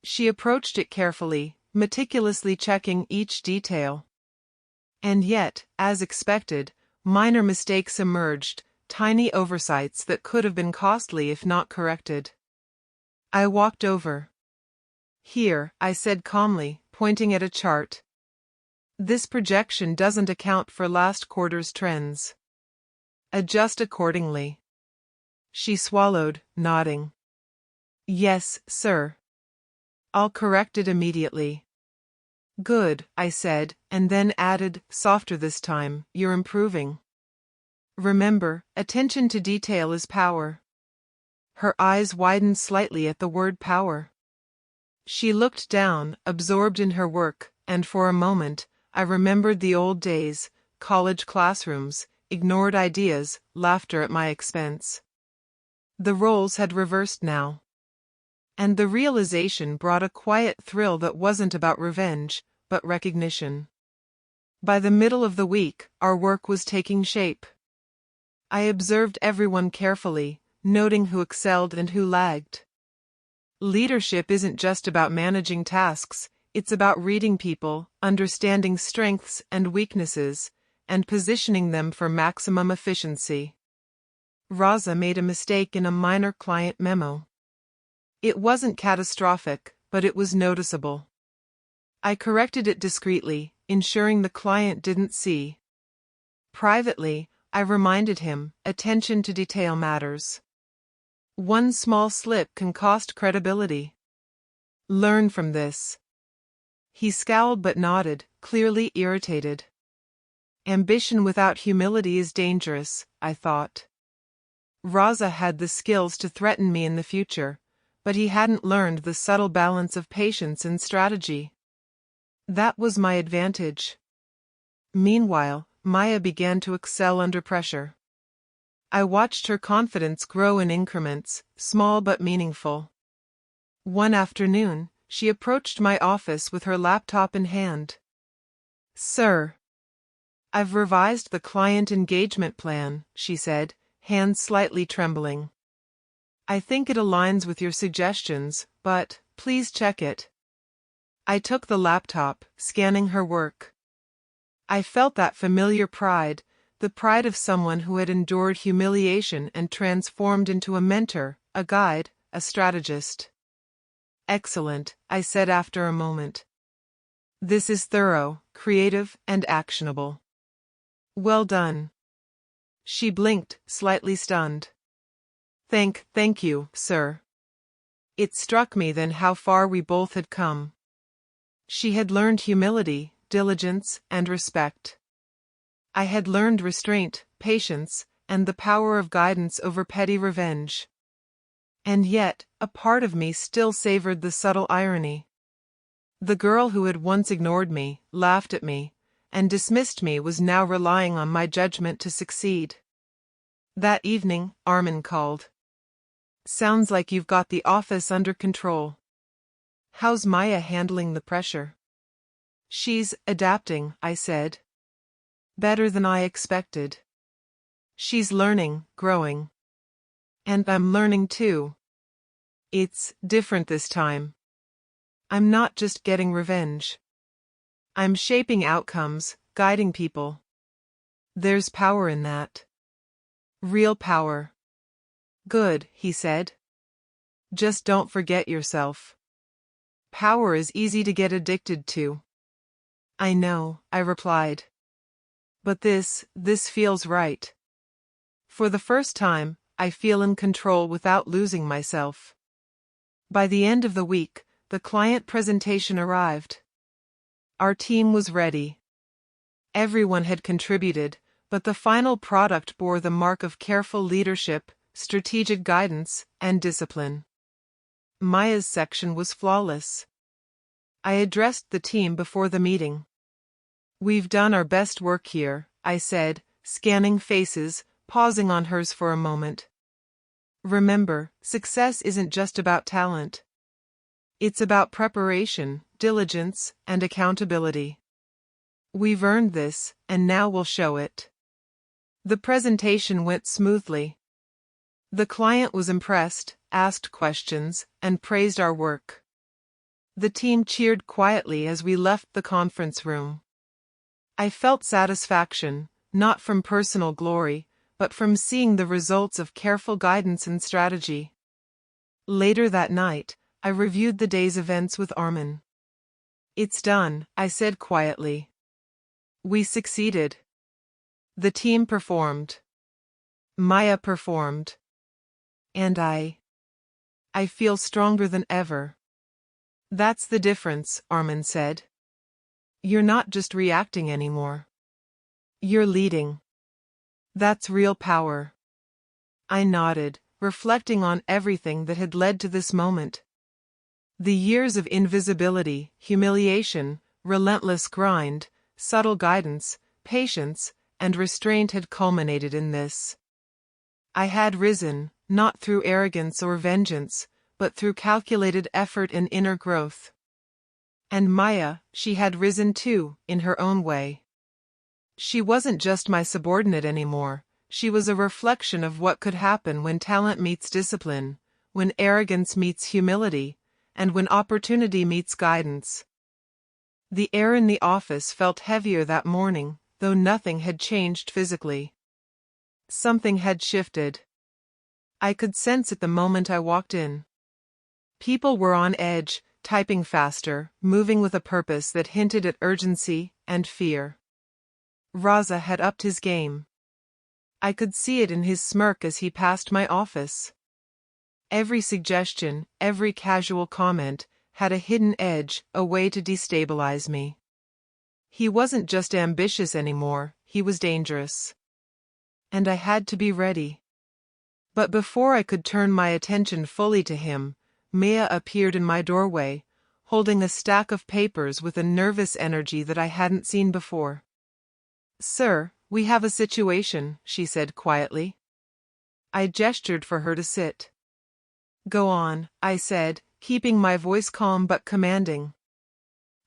She approached it carefully, meticulously checking each detail. And yet, as expected, minor mistakes emerged, tiny oversights that could have been costly if not corrected. I walked over. "Here," I said calmly, pointing at a chart. "This projection doesn't account for last quarter's trends. Adjust accordingly." She swallowed, nodding. "Yes, sir. I'll correct it immediately." "Good," I said, and then added, softer this time, "You're improving. Remember, attention to detail is power." Her eyes widened slightly at the word power. She looked down, absorbed in her work, and for a moment, I remembered the old days, college classrooms, ignored ideas, laughter at my expense. The roles had reversed now. And the realization brought a quiet thrill that wasn't about revenge, but recognition. By the middle of the week, our work was taking shape. I observed everyone carefully, noting who excelled and who lagged. Leadership isn't just about managing tasks, it's about reading people, understanding strengths and weaknesses, and positioning them for maximum efficiency. Raza made a mistake in a minor client memo. It wasn't catastrophic, but it was noticeable. I corrected it discreetly, ensuring the client didn't see. Privately, I reminded him, attention to detail matters. One small slip can cost credibility. Learn from this. He scowled but nodded, clearly irritated. Ambition without humility is dangerous, I thought. Raza had the skills to threaten me in the future, but he hadn't learned the subtle balance of patience and strategy. That was my advantage. Meanwhile, Maya began to excel under pressure. I watched her confidence grow in increments, small but meaningful. One afternoon, she approached my office with her laptop in hand. "Sir, I've revised the client engagement plan," she said, hands slightly trembling. "I think it aligns with your suggestions, but please check it." I took the laptop, scanning her work. I felt that familiar pride, the pride of someone who had endured humiliation and transformed into a mentor, a guide, a strategist. "Excellent," I said after a moment. "This is thorough, creative, and actionable." "Well done." She blinked, slightly stunned. Thank you, sir." It struck me then how far we both had come. She had learned humility, diligence, and respect. I had learned restraint, patience, and the power of guidance over petty revenge. And yet, a part of me still savored the subtle irony. The girl who had once ignored me, laughed at me, and dismissed me was now relying on my judgment to succeed. That evening, Armin called. "Sounds like you've got the office under control. How's Maya handling the pressure?" "She's adapting," I said. "Better than I expected. She's learning, growing. And I'm learning too. It's different this time. I'm not just getting revenge. I'm shaping outcomes, guiding people. There's power in that. Real power." "Good," he said. "Just don't forget yourself. Power is easy to get addicted to." "I know," I replied. "But this feels right. For the first time, I feel in control without losing myself." By the end of the week, the client presentation arrived. Our team was ready. Everyone had contributed, but the final product bore the mark of careful leadership, strategic guidance, and discipline. Maya's section was flawless. I addressed the team before the meeting. "We've done our best work here," I said, scanning faces, pausing on hers for a moment. "Remember, success isn't just about talent. It's about preparation, diligence, and accountability. We've earned this, and now we'll show it." The presentation went smoothly. The client was impressed, asked questions, and praised our work. The team cheered quietly as we left the conference room. I felt satisfaction, not from personal glory, but from seeing the results of careful guidance and strategy. Later that night, I reviewed the day's events with Armin. "It's done," I said quietly. "We succeeded. The team performed. Maya performed. And I feel stronger than ever." "That's the difference," Armin said. "You're not just reacting anymore. You're leading. That's real power." I nodded, reflecting on everything that had led to this moment. The years of invisibility, humiliation, relentless grind, subtle guidance, patience, and restraint had culminated in this. I had risen, not through arrogance or vengeance, but through calculated effort and inner growth. And Maya, she had risen too, in her own way. She wasn't just my subordinate anymore, she was a reflection of what could happen when talent meets discipline, when arrogance meets humility, and when opportunity meets guidance. The air in the office felt heavier that morning, though nothing had changed physically. Something had shifted. I could sense it the moment I walked in. People were on edge, typing faster, moving with a purpose that hinted at urgency and fear. Raza had upped his game. I could see it in his smirk as he passed my office. Every suggestion, every casual comment, had a hidden edge, a way to destabilize me. He wasn't just ambitious anymore, he was dangerous. And I had to be ready. But before I could turn my attention fully to him, Mia appeared in my doorway, holding a stack of papers with a nervous energy that I hadn't seen before. "Sir, we have a situation," she said quietly. I gestured for her to sit. Go on, I said, keeping my voice calm but commanding.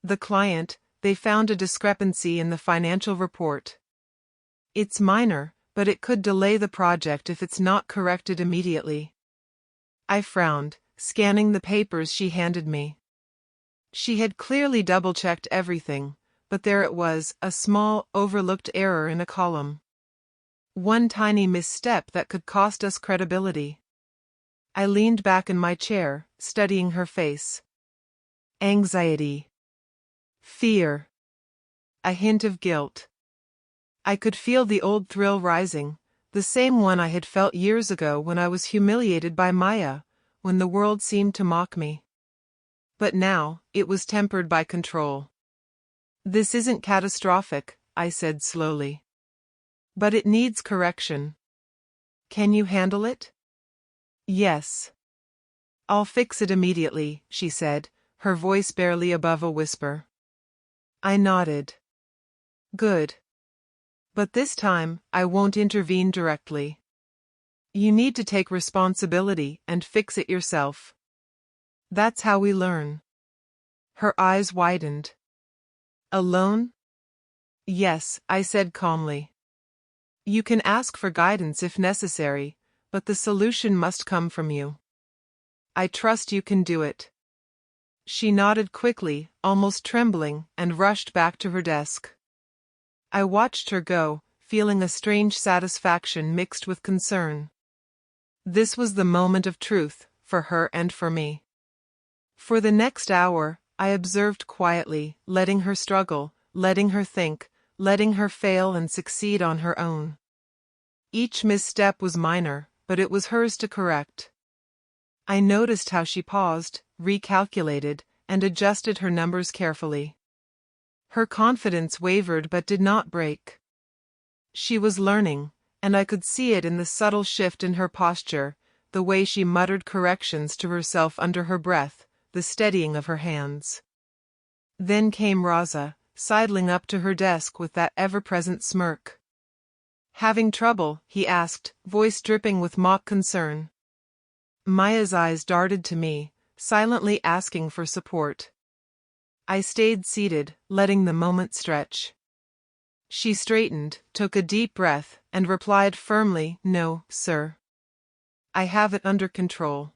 The client, they found a discrepancy in the financial report. It's minor, but it could delay the project if it's not corrected immediately. I frowned, scanning the papers she handed me. She had clearly double-checked everything, but there it was, a small, overlooked error in a column. One tiny misstep that could cost us credibility. I leaned back in my chair, studying her face. Anxiety. Fear. A hint of guilt. I could feel the old thrill rising, the same one I had felt years ago when I was humiliated by Maya, when the world seemed to mock me. But now, it was tempered by control. This isn't catastrophic, I said slowly. But it needs correction. Can you handle it? Yes. I'll fix it immediately, she said, her voice barely above a whisper. I nodded. Good. But this time, I won't intervene directly. You need to take responsibility and fix it yourself. That's how we learn. Her eyes widened. Alone? Yes, I said calmly. You can ask for guidance if necessary, but the solution must come from you. I trust you can do it. She nodded quickly, almost trembling, and rushed back to her desk. I watched her go, feeling a strange satisfaction mixed with concern. This was the moment of truth, for her and for me. For the next hour, I observed quietly, letting her struggle, letting her think, letting her fail and succeed on her own. Each misstep was minor, but it was hers to correct. I noticed how she paused, recalculated, and adjusted her numbers carefully. Her confidence wavered but did not break. She was learning, and I could see it in the subtle shift in her posture, the way she muttered corrections to herself under her breath, the steadying of her hands. Then came Raza, sidling up to her desk with that ever-present smirk. Having trouble? He asked, voice dripping with mock concern. Maya's eyes darted to me, silently asking for support. I stayed seated, letting the moment stretch. She straightened, took a deep breath, and replied firmly, No, sir. I have it under control.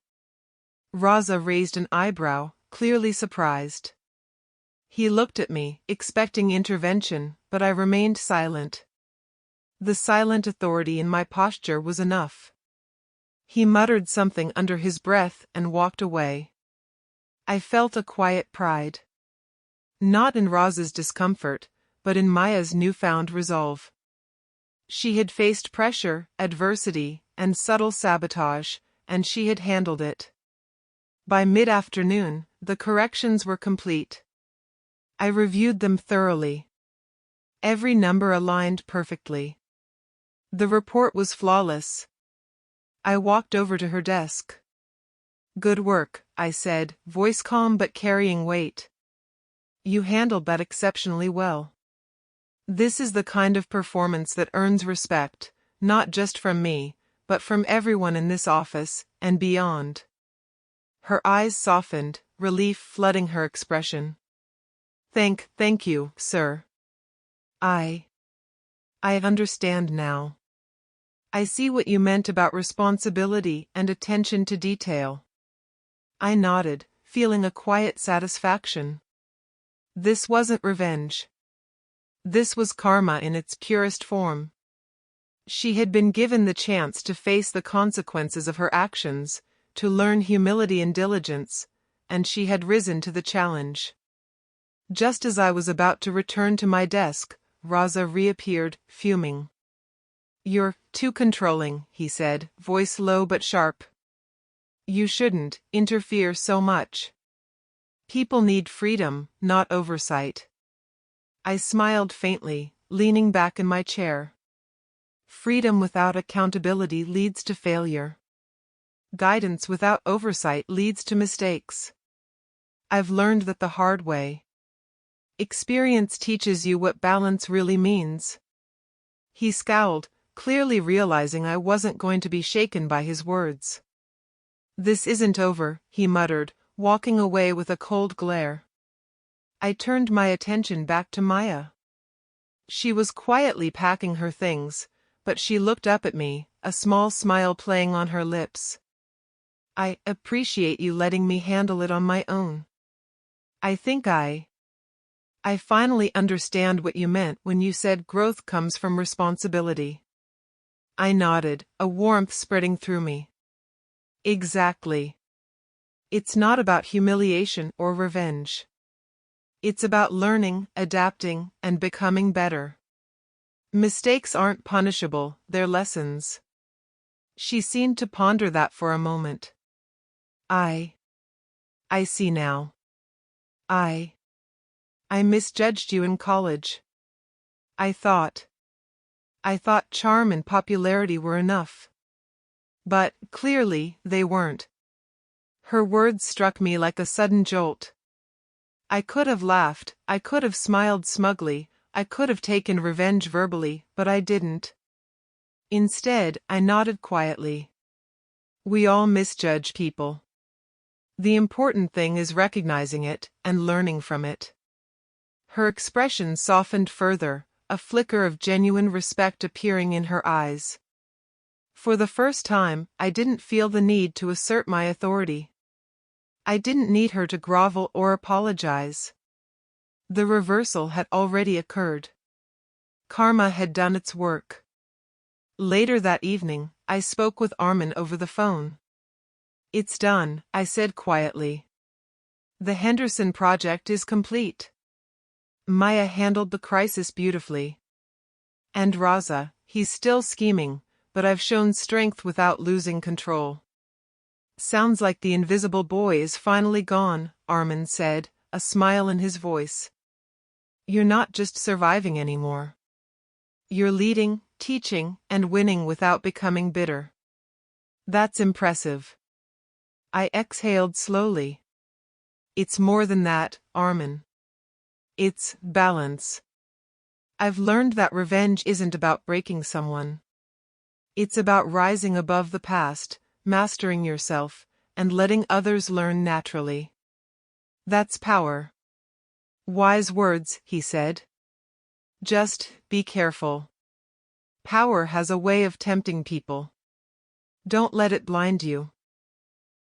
Raza raised an eyebrow, clearly surprised. He looked at me, expecting intervention, but I remained silent. The silent authority in my posture was enough. He muttered something under his breath and walked away. I felt a quiet pride. Not in Raza's discomfort, but in Maya's newfound resolve. She had faced pressure, adversity, and subtle sabotage, and she had handled it. By mid-afternoon, the corrections were complete. I reviewed them thoroughly. Every number aligned perfectly. The report was flawless. I walked over to her desk. Good work, I said, voice calm but carrying weight. You handled that exceptionally well. This is the kind of performance that earns respect, not just from me, but from everyone in this office, and beyond. Her eyes softened, relief flooding her expression. Thank you, sir. I understand now. I see what you meant about responsibility and attention to detail. I nodded, feeling a quiet satisfaction. This wasn't revenge. This was karma in its purest form. She had been given the chance to face the consequences of her actions, to learn humility and diligence, and she had risen to the challenge. Just as I was about to return to my desk, Raza reappeared, fuming. You're too controlling, he said, voice low but sharp. You shouldn't interfere so much. People need freedom, not oversight. I smiled faintly, leaning back in my chair. Freedom without accountability leads to failure. Guidance without oversight leads to mistakes. I've learned that the hard way. Experience teaches you what balance really means. He scowled, clearly realizing I wasn't going to be shaken by his words. "This isn't over," he muttered, walking away with a cold glare. I turned my attention back to Maya. She was quietly packing her things, but she looked up at me, a small smile playing on her lips. "I appreciate you letting me handle it on my own. I think I finally understand what you meant when you said growth comes from responsibility." I nodded, a warmth spreading through me. Exactly. It's not about humiliation or revenge. It's about learning, adapting, and becoming better. Mistakes aren't punishable, they're lessons. She seemed to ponder that for a moment. I see now. I misjudged you in college. I thought charm and popularity were enough. But, clearly, they weren't. Her words struck me like a sudden jolt. I could have laughed, I could have smiled smugly, I could have taken revenge verbally, but I didn't. Instead, I nodded quietly. We all misjudge people. The important thing is recognizing it and learning from it. Her expression softened further, a flicker of genuine respect appearing in her eyes. For the first time, I didn't feel the need to assert my authority. I didn't need her to grovel or apologize. The reversal had already occurred. Karma had done its work. Later that evening, I spoke with Armin over the phone. "It's done," I said quietly. "The Henderson project is complete. Maya handled the crisis beautifully. And Raza, he's still scheming, but I've shown strength without losing control." "Sounds like the invisible boy is finally gone," Armin said, a smile in his voice. "You're not just surviving anymore. You're leading, teaching, and winning without becoming bitter. That's impressive." I exhaled slowly. "It's more than that, Armin. It's balance. I've learned that revenge isn't about breaking someone. It's about rising above the past, mastering yourself, and letting others learn naturally. That's power." "Wise words," he said. "Just be careful. Power has a way of tempting people. Don't let it blind you."